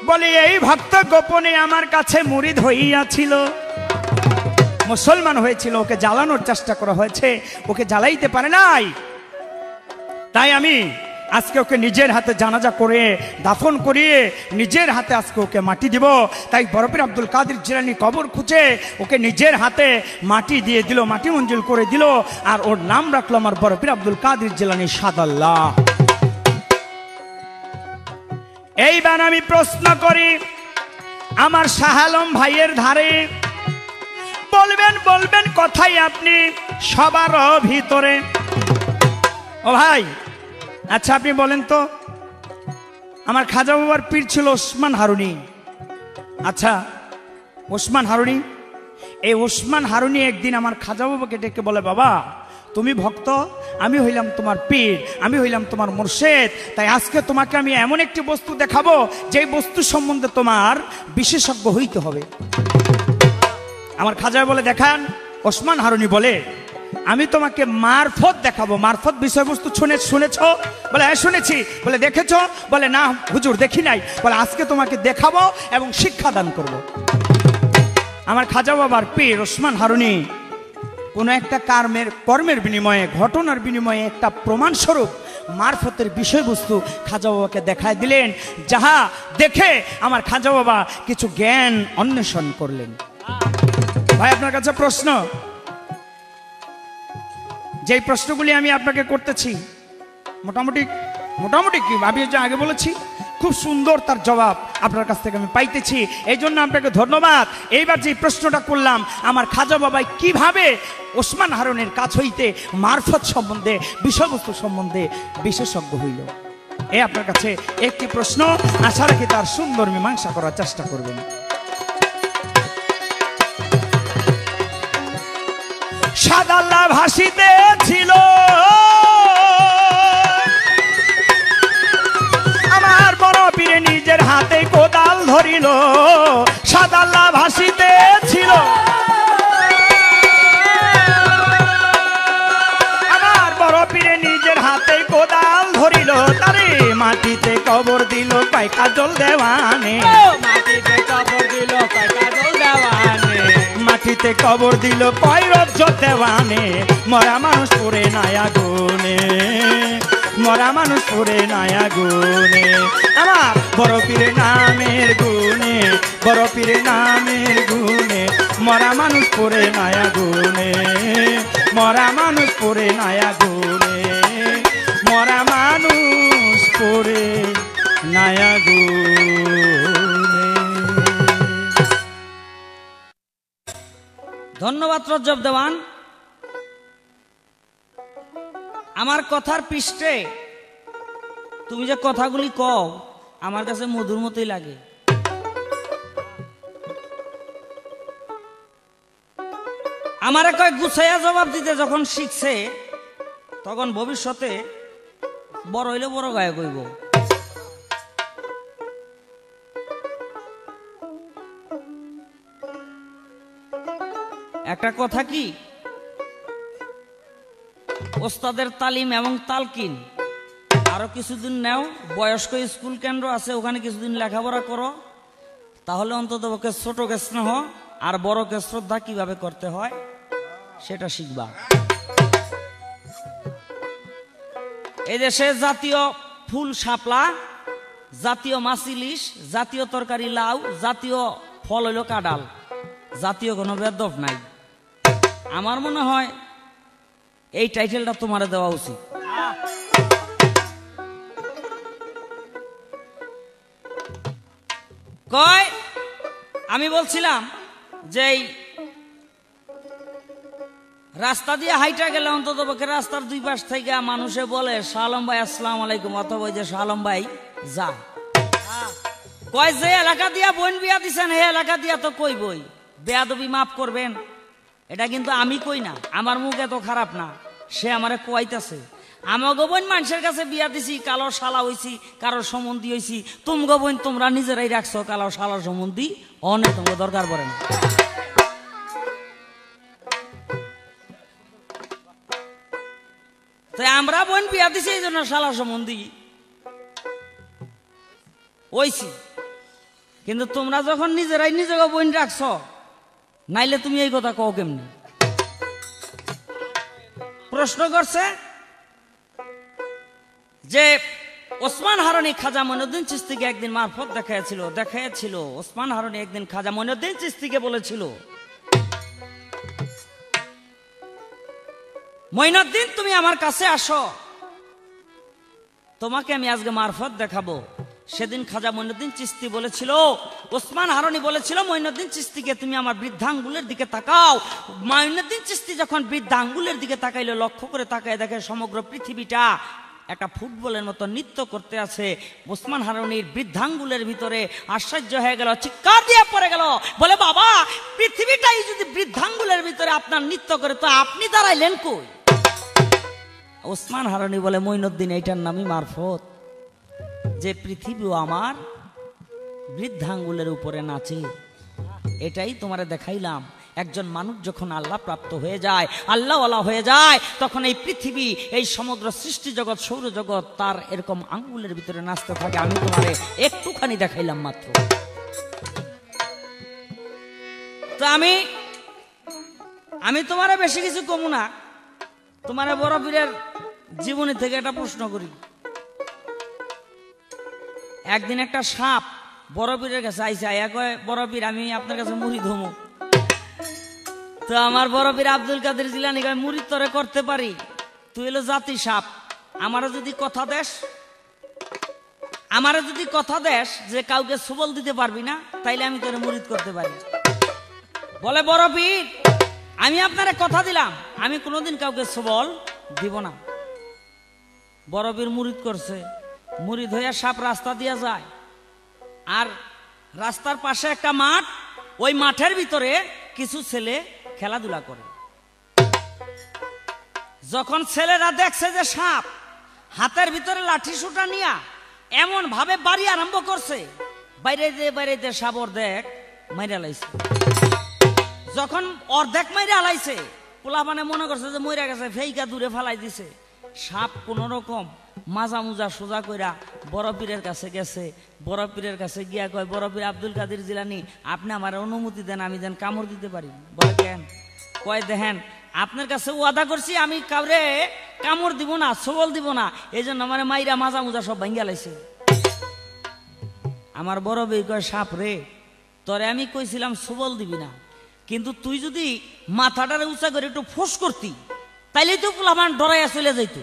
বলে এই ভক্ত গোপনে আমার কাছে মুরিদ হইয়াছিল, মুসলমান হয়েছিল, ওকে জ্বালানোর চেষ্টা করা হয়েছে, ওকে জ্বালাইতে পারে নাই। তাই আমি আজকে ওকে নিজের হাতে জানাজা করে দাফন করিয়ে নিজের হাতে আজকে ওকে মাটি দিব। তাই বড় পীর আব্দুল কাদের জিলানী কবর খুঁজে ওকে নিজের হাতে মাটি দিয়ে দিল, মাটি মঞ্জুর করে দিল, আর ওর নাম রাখলো আমার বড় পীর আব্দুল কাদের জিলানী সাদাল্লাহ। এইবার আমি প্রশ্ন করি আমার শাহ আলম ভাইয়ের ধারে, বলবেন কথাই আপনি সবার ভিতরে। ও ভাই, আচ্ছা আপনি বলেন তো, আমার খাজা বাবার পীর ছিল ওসমান হারুনি। আচ্ছা ওসমান হারুনি, এই ওসমান হারুনি একদিন আমার খাজা বাবাকে ডেকে বলে, বাবা তুমি ভক্ত, আমি হইলাম তোমার পীর, আমি হইলাম তোমার মুর্শেদ, তাই আজকে তোমাকে আমি এমন একটি বস্তু দেখাবো যে বস্তু সম্বন্ধে তোমার বিশেষজ্ঞ হইতে হবে। আমার খাজা বলে, দেখান। ওসমান হারুনি বলে, আমি তোমাকে মারফত দেখাবো। মারফত বিষয়বস্তু শুনেছ? বলে হ্যাঁ শুনেছি। বলে দেখেছো? বলে না হুজুর দেখি নাই। বলে আজকে তোমাকে দেখাবো এবং শিক্ষাদান করব। আমার খাজা বাবার পীর ওসমান হারুনি কোনো একটা কর্মের বিনিময়ে, ঘটনার বিনিময়ে একটা প্রমাণস্বরূপ মারফতের বিষয়বস্তু খাজা বাবাকে দেখায় দিলেন, যাহা দেখে আমার খাজা বাবা কিছু জ্ঞান অন্বেষণ করলেন। ভাই আপনার কাছে প্রশ্ন, যেই প্রশ্নগুলি আমি আপনাকে করতেছি মোটামুটি কি আমি যে আগে বলেছি খুব সুন্দর তার জবাব আপনার কাছ থেকে আমি পাইতেছি, এই জন্য আপনাকে ধন্যবাদ। এইবার যে প্রশ্নটা করলাম, আমার খাজা বাবাই কিভাবে ওসমান হারুনের কাছ হইতে মারফত সম্বন্ধে, বিষয়বস্তু সম্বন্ধে বিশেষজ্ঞ হইল, এই আপনার কাছে একটি প্রশ্ন। আশা রাখি তার সুন্দর মীমাংসা করার চেষ্টা করবেন। সাদাল্লাহ ভাসিতে ছিল, আমার বড় পীরে নিজের হাতে কোদাল ধরিল। সাদাল্লাহ ভাসিতে ছিল, মাটিতে কবর দিল কয় কাজল দেওয়ানে ও মাটিতে কবর দিল কয় কাজল দেওয়ানে মাটিতে কবর দিল কয় রজ্জব দেওয়ানে মরা মানুষ পড়ে নায়া গুনে মরা মানুষ পড়ে নায়া গুনে আমার বড় পীরের নামের গুনে বড় পীরের নামের গুনে মরা মানুষ পড়ে নায়া গুনে মরা মানুষ পড়ে নায়া গুনে মরা মানুষ পড়ে নায়া গুনে। ধন্যবাদ রজ্জব দেওয়ান। আমার কথার পৃষ্ঠে তুমি যে কথাগুলি কও আমার কাছে মধুর মতোই লাগে। আমারে কয় গুছাইয়া জবাব দিতে যখন শিখছে তখন ভবিষ্যতে বড় হইলে বড় গায়ক হইব। একটা কথা কি, ওস্তাদের তালিম এবং তালকিন আরো কিছুদিন নেও, বয়স্ক স্কুল কেন্দ্র আছে ওখানে কিছুদিন লেখাপড়া করো, তাহলে অন্তত পক্ষে ছোটকে স্নেহ আর বড়কে শ্রদ্ধা কিভাবে করতে হয় সেটা শিখবা। এই দেশে জাতীয় ফুল শাপলা, জাতীয় মাছ ইলিশ, জাতীয় তরকারি লাউ, জাতীয় ফল হইল কাঁঠাল, জাতীয় কোনো বেদব নাই। আমার মনে হয় এই টাইটেলটা তোমার দেওয়া উচিত। কয় আমি বলছিলাম যে এই রাস্তা দিয়ে হাইটা গেলে অন্তত পক্ষে রাস্তার দুই পাশ থেকে মানুষে বলে শাহ আলম ভাই আসসালাম আলাইকুম, অথবা ওই যে শাহ আলম ভাই যায়। কয় যে এলাকা দিয়া বোন বিয়া দিছেন এই এলাকা দিয়া তো কই বই বেয়াদবি মাফ করবেন, এটা কিন্তু আমি কই না, আমার মুখ এত খারাপ না, সে আমারে কোয়াইতেছে। আমাগো বোন মানুষের কাছে বিয়া দিছি, কালো শালা হইছি, কারোর সম্বন্ধী হইছি, তুমগো বোন তোমরা নিজেরাই রাখছো কালো শালার সম্বন্ধী, অনেক তোমার দরকার পড়ে না। তাই আমরা বোন বিয়া দিছি এই জন্য শালা সম্বন্ধী হইছি, কিন্তু তোমরা যখন নিজেরাই নিজেকে বোন রাখছো নাইলে তুমি এই কথা কও কেমনি? প্রশ্ন করছে যে ওসমান হারুনি খাজা মঈনুদ্দিন চিশতিকে একদিন মারফত দেখাইছিল। ওসমান হারুনি একদিন খাজা মঈনুদ্দিন চিশতিকে বলেছিল, মঈনুদ্দিন তুমি আমার কাছে আসো, তোমাকে আমি আজকে মারফত দেখাবো। সেদিন খাজা মঈনুদ্দিন চিশতি বলেছিল, ওসমান হারুনি বলেছিল মঈনুদ্দিন চিশতিকে তুমি আমার বৃদ্ধাঙ্গুলের দিকে তাকাও। মঈনুদ্দিন চিশতি যখন বৃদ্ধাঙ্গুলের দিকে তাকাইলো, লক্ষ্য করে তাকায় দেখে সমগ্র পৃথিবীটা একটা ফুটবলের মতো নৃত্য করতে আছে। ওসমান হারুনির বৃদ্ধাঙ্গুলের ভিতরে আশ্চর্য হয়ে গেল, চিৎকার দিয়ে পড়ে গেল, বলে বাবা পৃথিবীটাই যদি বৃদ্ধাঙ্গুলের ভিতরে আপনার নৃত্য করে তো আপনি দাঁড়াইলেন কই? ওসমান হারুনি বলে, মঈনুদ্দিন এইটার নামই মারফত, যে পৃথিবীও আমার বৃদ্ধাঙ্গুলের উপরে নাচে। এটাই তোমারে দেখাইলাম, একজন মানুষ যখন আল্লাহ প্রাপ্ত হয়ে যায়, আল্লাহওয়ালা হয়ে যায়, তখন এই পৃথিবী, এই সমগ্র সৃষ্টি জগৎ, সৌরজগৎ তার এরকম আঙ্গুলের ভিতরে নাচতে থাকে। আমি তোমারে একটুখানি দেখাইলাম মাত্র। তো আমি তোমারে বেশি কিছু কমু না, তোমারে বড় পীরের জীবনী থেকে একটা প্রশ্ন করি। একদিন একটা সাপ বড় পীরের কাছে আইসা, কয় বড় পীর আমি আপনার কাছে মুড়ি ধমু। তো আমার বড় পীর আব্দুল কাদের জিলানী কয়, মুড়ি তরে করতে পারি, তুই হলো জাতি সাপ, আমারও যদি কথা দেশ যে কাউকে সবল দিতে পারবি না, তাইলে আমি তোরে মুরিদ করতে পারি। বলে বড় পীর আমি আপনারে কথা দিলাম, আমি কোনোদিন কাউকে সবল দিব না। বড় পীর মুরিদ করছে, মুরিদ হইয়া সাপ রাস্তা দিয়া যায়, আর রাস্তার পাশে একটা মাঠ, ওই মাঠের ভিতরে কিছু ছেলে খেলাধুলা করে। যখন ছেলেরা দেখছে যে সাপ, হাতের ভিতরে লাঠি সুটা নিয়া এমন ভাবে বাড়ি আরম্ভ করছে, বাইরে সাপ অর্ধেক মাইরা লাইছে। যখন অর্ধেক মাইরা লাইছে, পোলা মানে মনে করছে যে মইরা গেছে, ফেইকা দূরে ফালাই দিছে। সাপ কোন রকম মাজা মুজা সোজা কইরা বড় পীরের কাছে গেছে। বড় পীরের কাছে গিয়া কয়, বড় পীর আব্দুল কাদের জিলানী, আপনি আমার অনুমতি দেন, আমি যেন কামড় দিতে পারি। বলে কেন? কয় দেখেন, আপনার কাছে ওয়াদা করছি আমি কাউরে কামড় দিব না, সবল দিব না, এই জন্য আমার মাইরা মাজা মুজা সব ভাঙ্গা লাইছে। আমার বড় ভাই কয়, সাপ রে, তোরে আমি কইছিলাম সবল দিবি না, কিন্তু তুই যদি মাথাটারে উঁচা করে একটু ফোঁস করতি তাইলেই তো পোলাপান ডরাইয়া চলে যাইতো,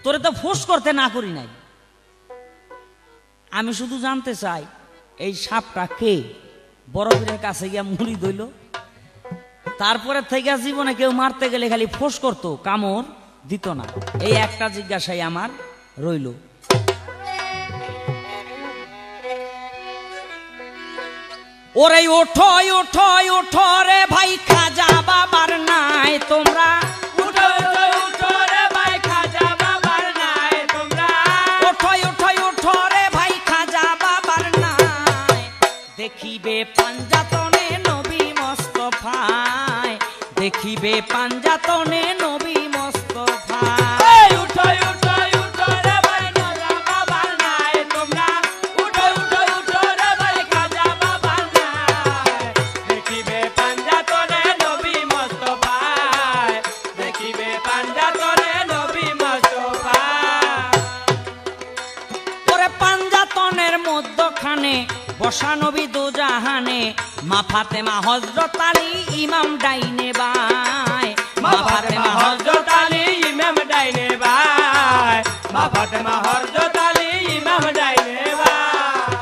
তোরে তো ফোঁস করতে না করি নাই। আমি শুধু জানতে চাই এই সাপটা কে? বড় পীরের কাছে গিয়া মুড়ি দইল। তারপরে থেকে জীবনে কেউ মারতে গেলে খালি ফোঁস করতো, কামড় দিত না। এই একটা জিজ্ঞাসাই আমার রইল। ওরে ওঠো ওঠো ওঠো রে ভাই, খাজা বাবার নাই তোমরা, উঠো উঠো উঠো রে ভাই, খাজা বাবার নাই তোমরা। ওঠো ওঠো ওঠো রে ভাই, খাজা বাবার নাই। দেখিবে পাঞ্জাতনে নবী মোস্তফায়, দেখিবে পাঞ্জাতনে নবী মোস্তফায়। উঠো উঠো উঠো রে ভাই, খাজা বাবার নাই তোমরা। উঠো উঠো উঠো রে ভাই, খাজা বাবার নাই। দেখিবে পাঞ্জাতনে নবী মোস্তফায়, দেখিবে পাঞ্জাতনে নবী মোস্তফায়। ওরে পাঞ্জাতনের মধ্যখানে বসা নবী দোজাহানে, মা ফাতেমা হযরত আলী ইমাম ডাইনে বাই। মা ফাতেমা হযরত আলী ইমাম ডাইনে বাই, মা ফাতেমা হযরত আলী ইমাম ডাইনে বাই।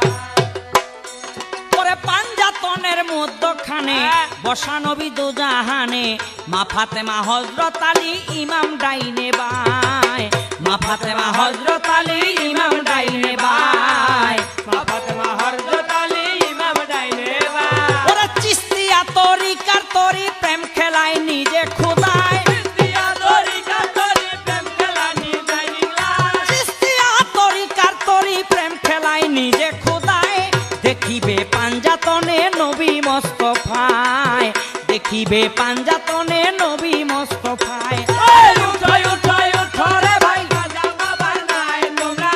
ওরে পাঞ্জাতনের মধ্যখানে বসা নবী দোজাহানে, মা ফাতেমা হযরত আলী ইমাম ডাইনে বাই। মা ফাতেমা হযরত আলী ইমাম ডাইনে বাই। মা ফাতেমা হযরত আলী ইমাম ডাইনে বাই। ওরে চিস্তিয়া তরিকার তরি প্রেম খেলায় নিজে খোদায়। চিস্তিয়া তরিকার তরি প্রেম খেলা নিজে নিলাম। চিস্তিয়া তরিকার তরি প্রেম খেলায় নিজে খোদায়। দেখিবে পাঞ্জাতনে নবী মোস্তফায়, দেখিবে পাঞ্জাতনে নবী মোস্তফায়। উঠো উঠো উঠো রে ভাই, খাজা বাবার নাই তোমরা।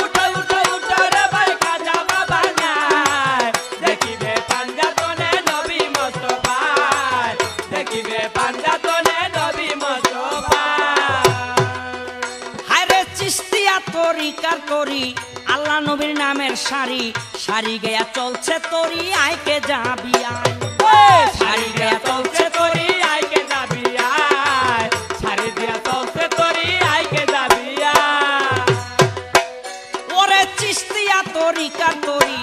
উঠো উঠো উঠো রে ভাই, খাজা বাবার নাই। দেখিবে পাঞ্জাতনে নবী মোস্তফায়, দেখিবে পাঞ্জাতনে নবী মোস্তফায়। হায়রে চিস্তিয়া তরিকার তরি, আল্লাহ নবীর নামের সারি, সারি গেয়া চলছে তরি, আইকে যাবি আয়। সারি দিয়া চলছে তরি, আইকে যাবি আয়। সারি দিয়া চলছে তরি, আইকে যাবি আয়। ওরে চিস্তিয়া তরিকার তরি,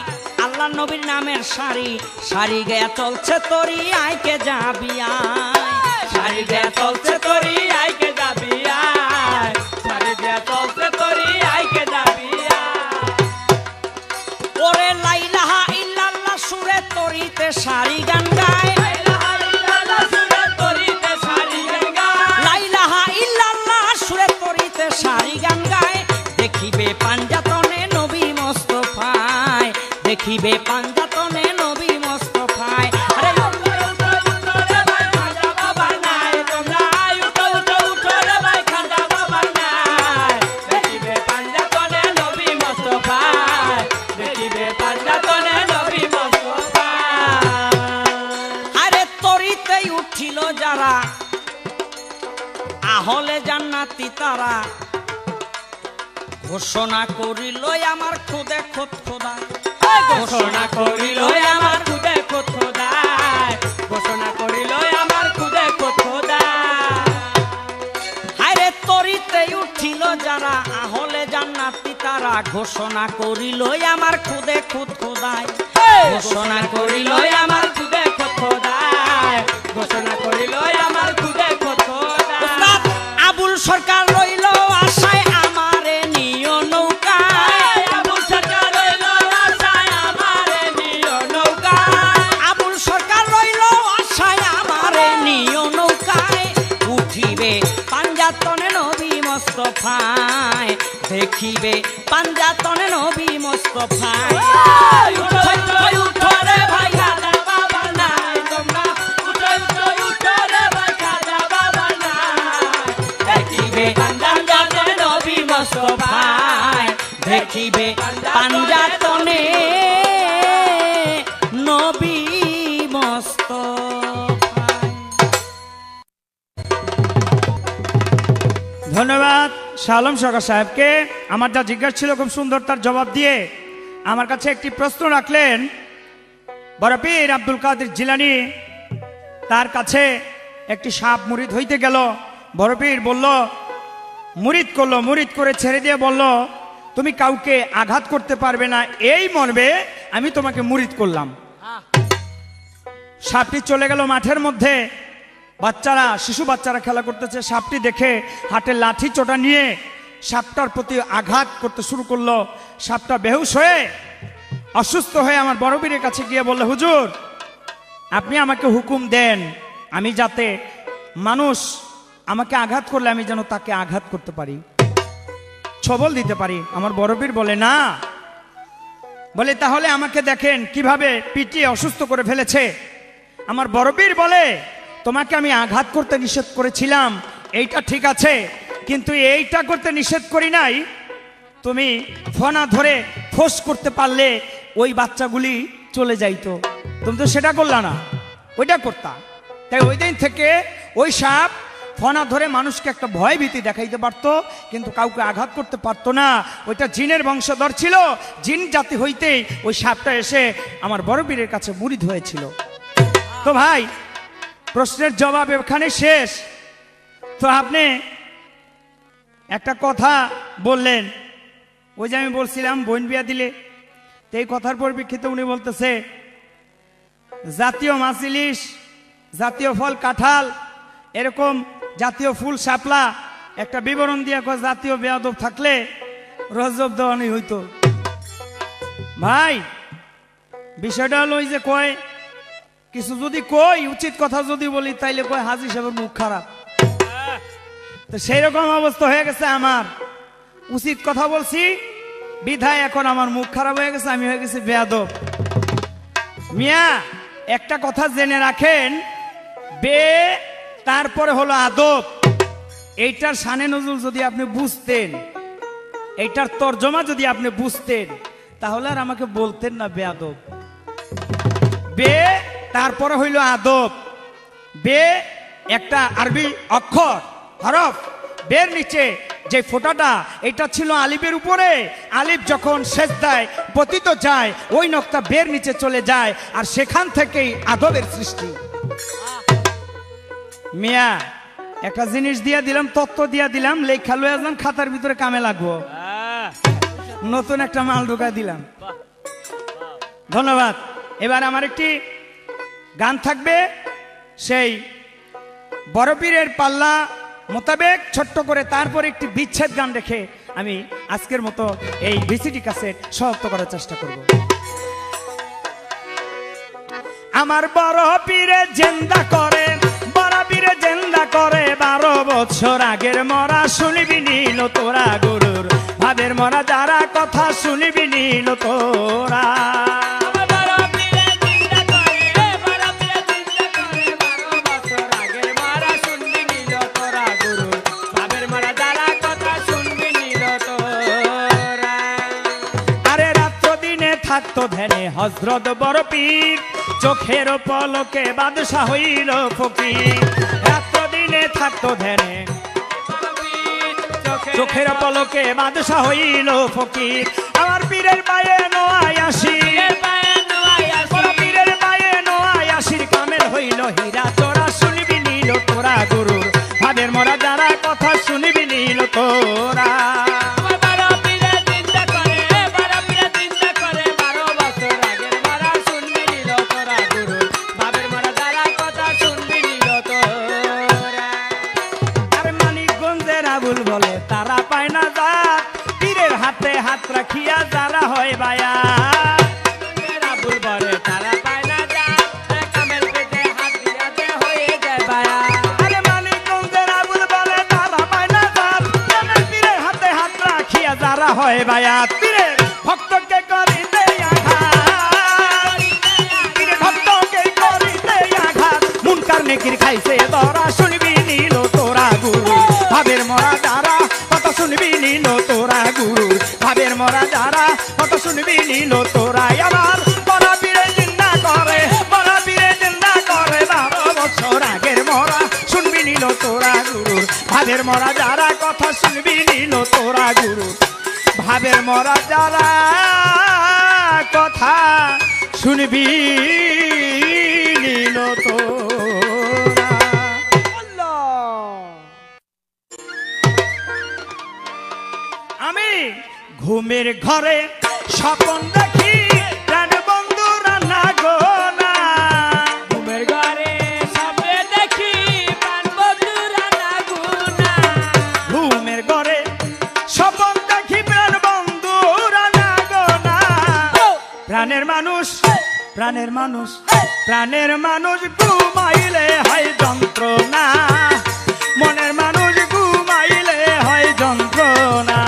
আল্লাহ নবীর নামের সারি, সারি গেয়া চলছে তরি, আইকে যাবি আয়। সারি দিয়া চলছে তরি, আইকে যাবি আয়। সারি দিয়া চলছে তরি, আইকে যাবি আয়। ওরে লাইলাহা ইল্লাল্লাহ সুরে তরিতে সারি গান গায়। লাইলাহা ইল্লাল্লাহ সুরে তরিতে সারি গান গায়। লাইলাহা ইল্লাল্লাহ সুরে তরিতে সারি গান গায়। দেখিবে পাঞ্জাতনে নবী মোস্তফায়, দেখিবে পাঞ্জাতনে নবী মোস্তফায়। আরে উঠো উঠো উঠো রে ভাই, খাজা বাবার নাই তোমরা। উঠো উঠো উঠো রে ভাই, খাজা বাবার নাই। দেখিবে পাঞ্জাতনে নবী মোস্তফায়, দেখিবে পাঞ্জাতনে নবী মোস্তফায়। আরে তরিতেই উঠিল যারা, আহলে জান্নাতি তারা, ঘোষণা করিল আমার খুদে খোদ খোদা। ঘোষণা করিল আমার খুদে খোদায়, ঘোষণা করিল আমার খুদে খোদায়। হায়রে তরিতেই উঠিল যারা, আহলে জান্নাতি তারা, ঘোষণা করিল আমার খুদে খুদ খোদায়। ঘোষণা করিল আমার খুদে খোদায়, ঘোষণা করিল আমার খুদে খোদায়। উস্তাদ আবুল সরকার রইল আশায় আমারে নিও নৌকায়। আবুল সরকার রইল আশায় আমারে নিও নৌকায়। আবুল সরকার রইল আশায় আমারে নিও নৌকায়। উঠিবে পাঞ্জাতনে নবী মোস্তফায়, দেখিবে পাঞ্জাতনে নবী মোস্তফায়। উঠো উঠো উঠো রে ভাই, খাজা বাবার নাই তোমরা। উঠো উঠো উঠো রে ভাই, খাজা বাবার নাই। দেখিবে পাঞ্জাতনে নবী মোস্তফায়। বাঁচিবে পাঞ্জাতনে নবী মস্ত। ধন্যবাদ শাহ আলম সরকার সাহেবকে। আমার যা জিজ্ঞাসা ছিল খুব সুন্দর তার জবাব দিয়ে আমার কাছে একটি প্রশ্ন রাখলেন। বড় পীর আব্দুল কাদের জিলানী তার কাছে একটি সাপ মুরিদ হইতে গেল। বড় পীর বলল, মুরিদ করলো, মুরিদ করে ছেড়ে দিয়ে বলল, তুমি কাউকে আঘাত করতে পারবে না এই মর্মে আমি তোমাকে মুরিদ করলাম। সাপটি চলে গেল মাঠের মধ্যে, বাচ্চারা শিশু বাচ্চারা খেলা করতেছে। সাপটি দেখে হাতে লাঠি চোটা নিয়ে সাপটার প্রতি আঘাত করতে শুরু করলো। সাপটা বেহুশ হয়ে অসুস্থ হয়ে আমার বড় পীরের কাছে গিয়ে বলল, হুজুর আপনি আমাকে হুকুম দেন আমি যাতে মানুষ আমাকে আঘাত করলে আমি যেন তাকে আঘাত করতে পারি, ছবল দিতে পারি। আমার বড় পীর বলে, না, বলে তাহলে আমাকে দেখেন কিভাবে পিটিয়ে অসুস্থ করে ফেলেছে। আমার বড় পীর বলে, তোমাকে আমি আঘাত করতে নিষেধ করেছিলাম, এইটা ঠিক আছে, কিন্তু এইটা করতে নিষেধ করি নাই। তুমি ফনা ধরে ফোঁস করতে পারলে ওই বাচ্চাগুলি চলে যাইতো, তুমি তো সেটা করলা না, ওইটা করতা। তাই ওই দিন থেকে ওই সাপ ফনা ধরে মানুষকে একটা ভয় ভীতি দেখাইতে পারতো, কিন্তু কাউকে আঘাত করতে পারতো না। ওইটা জিনের বংশধর ছিল, জিন জাতি হইতেই ওই সাপটা এসে আমার বড় পীরের কাছে মুরিদ হয়েছিল। তো ভাই, প্রশ্নের জবাব এখানে শেষ। তো আপনি একটা কথা বললেন, ওই যে আমি বলছিলাম বোন বিয়া দিলে, তো এই কথার পরিপ্রেক্ষিতে উনি বলতেছে জাতীয় মাছ ইলিশ, জাতীয় ফল কাঁঠাল, এরকম জাতীয় ফুল শাপলা একটা বিবরণ দিয়ে কয় জাতীয় বেয়াদব থাকলে রজব দেওয়ানি হইতো। ভাই বিষয়টা হলো ওই যে কয় কিছু যদি কই উচিত কথা যদি বলি তাইলে কয় হাজী সাহেবের মুখ খারাপ। তো সেই রকম অবস্থা হয়ে গেছে আমার, উচিত কথা বলছি বিধায় এখন আমার মুখ খারাপ হয়ে গেছে, আমি হয়ে গেছি বেয়াদব। মিয়া একটা কথা জেনে রাখেন, বে তারপরে হলো আদব। এইটার শানে নজরুল যদি আপনি বুঝতেন, এইটার তর্জমা যদি আপনি বুঝতেন, তাহলে আর আমাকে বলতেন না বেয়াদব। বে তারপরে হইল আদব। বে একটা আরবি অক্ষর, হরফ। বের নিচে যে ফোঁটাটা, এটা ছিল আলিফের উপরে। আলিফ যখন সেজদায় পতিত যায়, ওই নকটা বের নিচে চলে যায়, আর সেখান থেকেই আদবের সৃষ্টি। মিয়া একটা জিনিস দিয়া দিলাম, তত্ত্ব দিয়া দিলাম, লেখা লয়ে আসলাম, খাতার ভিতরে কামে লাগবো, নতুন একটা মাল ঢোকা দিলাম। ধন্যবাদ। এবার আমার একটি গান থাকবে, সেই বড় পীরের পাল্লা মোতাবেক ছোট্ট করে তারপর একটি বিচ্ছেদ গান রেখে আমি আজকের মতো এই ভিসিডি ক্যাসেট সমাপ্ত করার চেষ্টা করব। আমার বড় পীরে জিন্দা করে, বড় পীরে জিন্দা করে, 12 বছর আগের মরা শুনবি নীল তোরা গুরুর ভাবের মরা যারা কথা শুনবি নীল তোরা। থাকতো ধ্যানে হযরত বড় পীর, চোখের পলকে বাদশা হইল ফকির। রাত্র দিনে থাকতো ধ্যানে, চোখের পলকে বাদশা হইল ফকির। আমার পীরের পায়ে নোয়াই আসি, বড় পীরের পায়ে নোয়াই আসির কামেল হইল হীরা। তোরা শুনবি নীল তোরা গুরুর ভাবের মরা যারা কথা শুনবি নীল তোরা। বলে তারা পায় না জাত, পীরের হাতে হাত রাখিয়া যারা হয় বায়া। আবুল বলে তারা পায় না জাত, কামেল পেটে হাত দিয়াতে হয়ে যায় বায়া। আরে মানিকগঞ্জের আবুল বলে তারা পায় না জাত, পীরের হাতে হাত রাখিয়া যারা হয় বায়া। পীরের ভক্তকে করিতে আঘাত, পীরের ভক্তকে করিতে আঘাত, মুনকার নেকির খাইছে ধরা শুনবি নীল তোরা গুরু ভাবের মরা যারা কথা শুনবি নীল তোরা গুরু ভাবের মরা যারা। মরা যারা কথা শুনবি নিল তোরা গুরু ভাবের মরা যারা কথা শুনবি নিল তোরা। আমি ঘুমের ঘরে স্বপন দেখি প্রাণ বন্ধুরা না গো না। ঘুমের ঘরে স্বপ্নে দেখি প্রাণ বন্ধুরা না গুনা। ঘুমের ঘরে স্বপন দেখি প্রাণ বন্ধুরা না গো না। প্রাণের মানুষ প্রাণের মানুষ প্রাণের মানুষ ঘুমাইলে হয় যন্ত্রণা। মনের মানুষ ঘুমাইলে হয় যন্ত্রণা।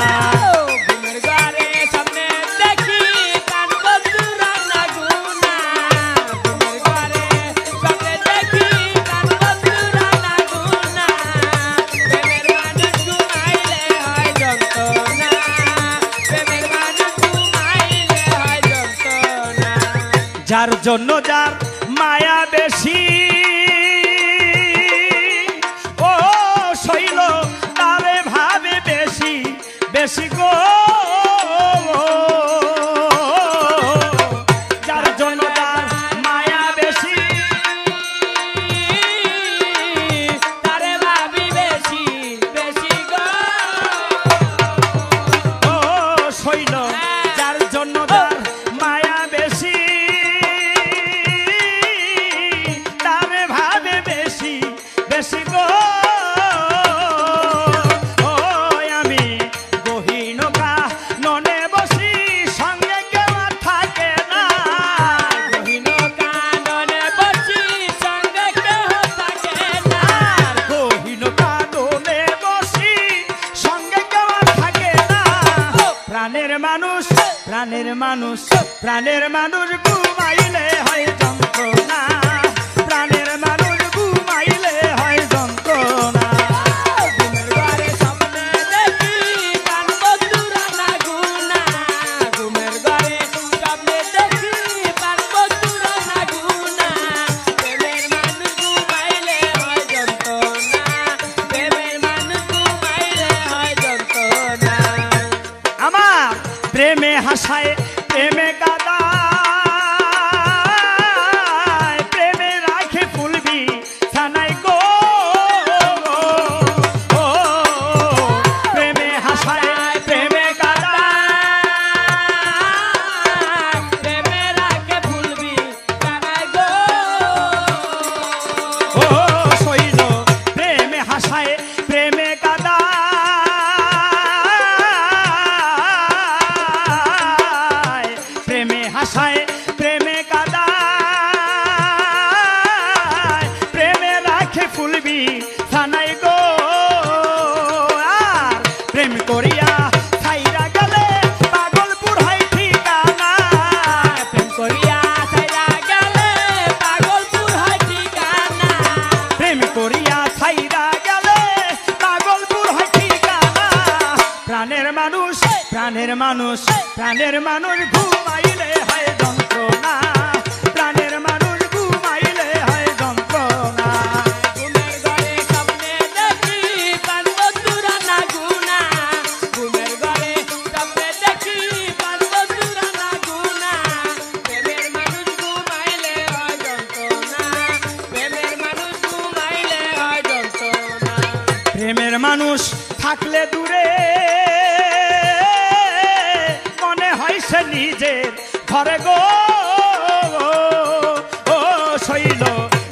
ঘুমের ঘরে স্বপ্নে দেখি প্রাণ বন্ধুরা না গুনা। ঘুমের ঘরে স্বপ্নে দেখি প্রাণ বন্ধুরা না গুনা। প্রেমের মানুষ ঘুমাইলে হয় যন্ত্রণা। প্রেমের মানুষ ঘুমাইলে হয় যন্ত্রণা। যার জন্য যার মায়া বেশি ও শৈল তারে ভাবে বেশি বেশি গো। যার জন্য যার মায়া বেশি তারে ভাবি বেশি বেশি গো। ও শৈল যার জন্য যার মায়া বেশি তারে ভাবে বেশি বেশি গো। ও আমি গহীনকা ননে বসি সঙ্গে কেউ থাকে না। গহীন কাননে বসি সঙ্গে কেহ থাকে না। আর গহীনকা ননে বসি সঙ্গে কেউ থাকে না। প্রাণের মানুষ প্রাণের মানুষ প্রাণের মানুষ ঘুমাইলে হয় যন্ত্রণা। প্রাণের মানুষ ঘুমাইলে হয় যন্ত্রণা। ঘুমের ঘরে স্বপ্নে দেখি প্রাণ বন্ধুরা না গুনা। ঘুমের ঘরে স্বপ্নে দেখি প্রাণ বন্ধুরা না গুনা। প্রেমের মানুষ ঘুমাইলে হয় যন্ত্রণা। প্রেমের মানুষ ঘুমাইলে হয় যন্ত্রণা। আমার প্রেমে হাসায় প্রেমে কাদায় প্রেমে রাখে ফুলবি ছানাই গো। ও প্রেমে হাসায় প্রেমে কাদায় প্রেমে রাখে ভুলবি কানাই গো। ও শৈল প্রেমে হাসায় প্রেমে কাদায় প্রেমে হাসায় প্রেমে কাদায় প্রেমে রাখে ফুলবি থানাই গো। আর প্রেম করিয়া ছাইরা গেলে পাগলপুর হয় ঠিকানা। প্রেম করিয়া ছাইরা গেলে পাগলপুর হয় ঠিকানা। প্রেম করিয়া ছাইরা গেলে পাগলপুর হয় ঠিকানা। প্রাণের মানুষ প্রাণের মানুষ প্রাণের মানুষ ঘুমাইলে হয় যন্ত্রণা। প্রাণের মানুষ ঘুমাইলে হয় যন্ত্রণা। ঘুমের ঘরে স্বপ্নে দেখি প্রাণ বন্ধুরা না গুনা। ঘুমের ঘরে স্বপ্নে দেখি প্রাণ বন্ধুরা না গুনা। প্রেমের মানুষ ঘুমাইলে হয় যন্ত্রণা। প্রেমের মানুষ ঘুমাইলে হয় যন্ত্রণা। প্রেমের মানুষ থাকলে দূরে মনে হয় সে নিজের ঘরে গো। ও শৈল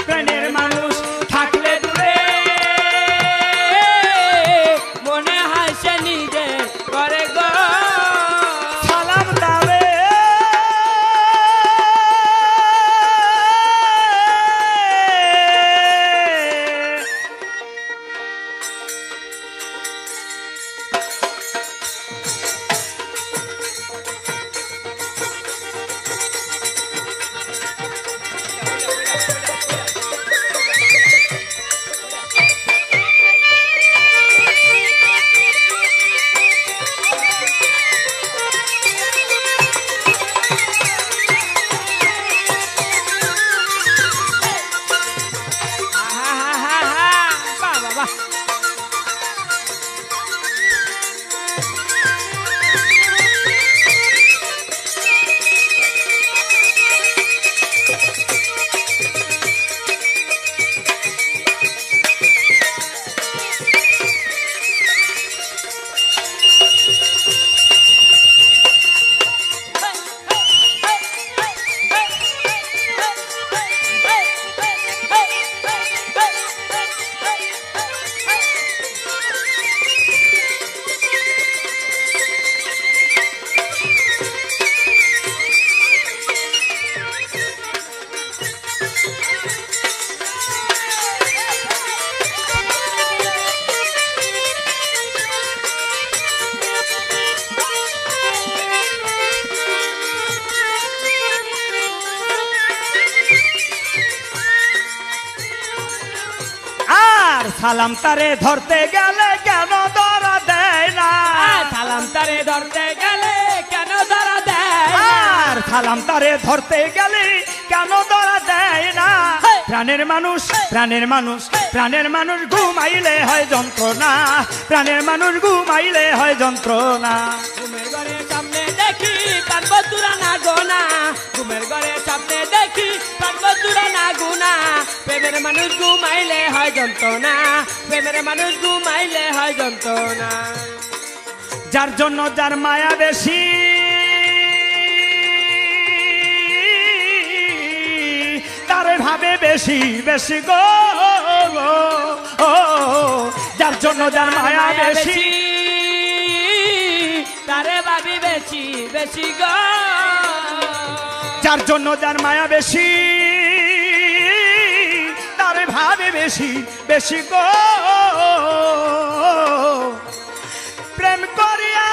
প্রেমের মানুষ থাকলে দূরে মনে হয় সে নিজে করে গো। সালাম দাবে সালাম তারে ধরতে গেলে কেন ধরা দেয় না সালাম তারে ধরতে গেলে কেন ধরা দেয় না? আর সালাম তারে ধরতে গেলে কেন ধরা দেয় না প্রাণের মানুষ প্রাণের মানুষ প্রাণের মানুষ ঘুমাইলে হয় যন্ত্রণা প্রাণের মানুষ ঘুমাইলে হয় যন্ত্রণা ঘুমের ঘরে সামনে দেখি প্রাণ বন্ধুরা না গোনা ঘুমের ঘরে সামনে দেখি প্রাণ বন্ধুরা না গুনা প্রেমের মানুষ ঘুমাইলে হয় যন্ত্রণা প্রেমের মানুষ ঘুমাইলে হয় যন্ত্রণা যার জন্য যার মায়া বেশি তার ভাবে বেশি বেশি গো ও যার জন্য যার মায়া বেশি তারে ভাবি বেশি বেশি গো যার জন্য যার মায়া বেশি তার ভাবে বেশি বেশি গো প্রেম করিয়া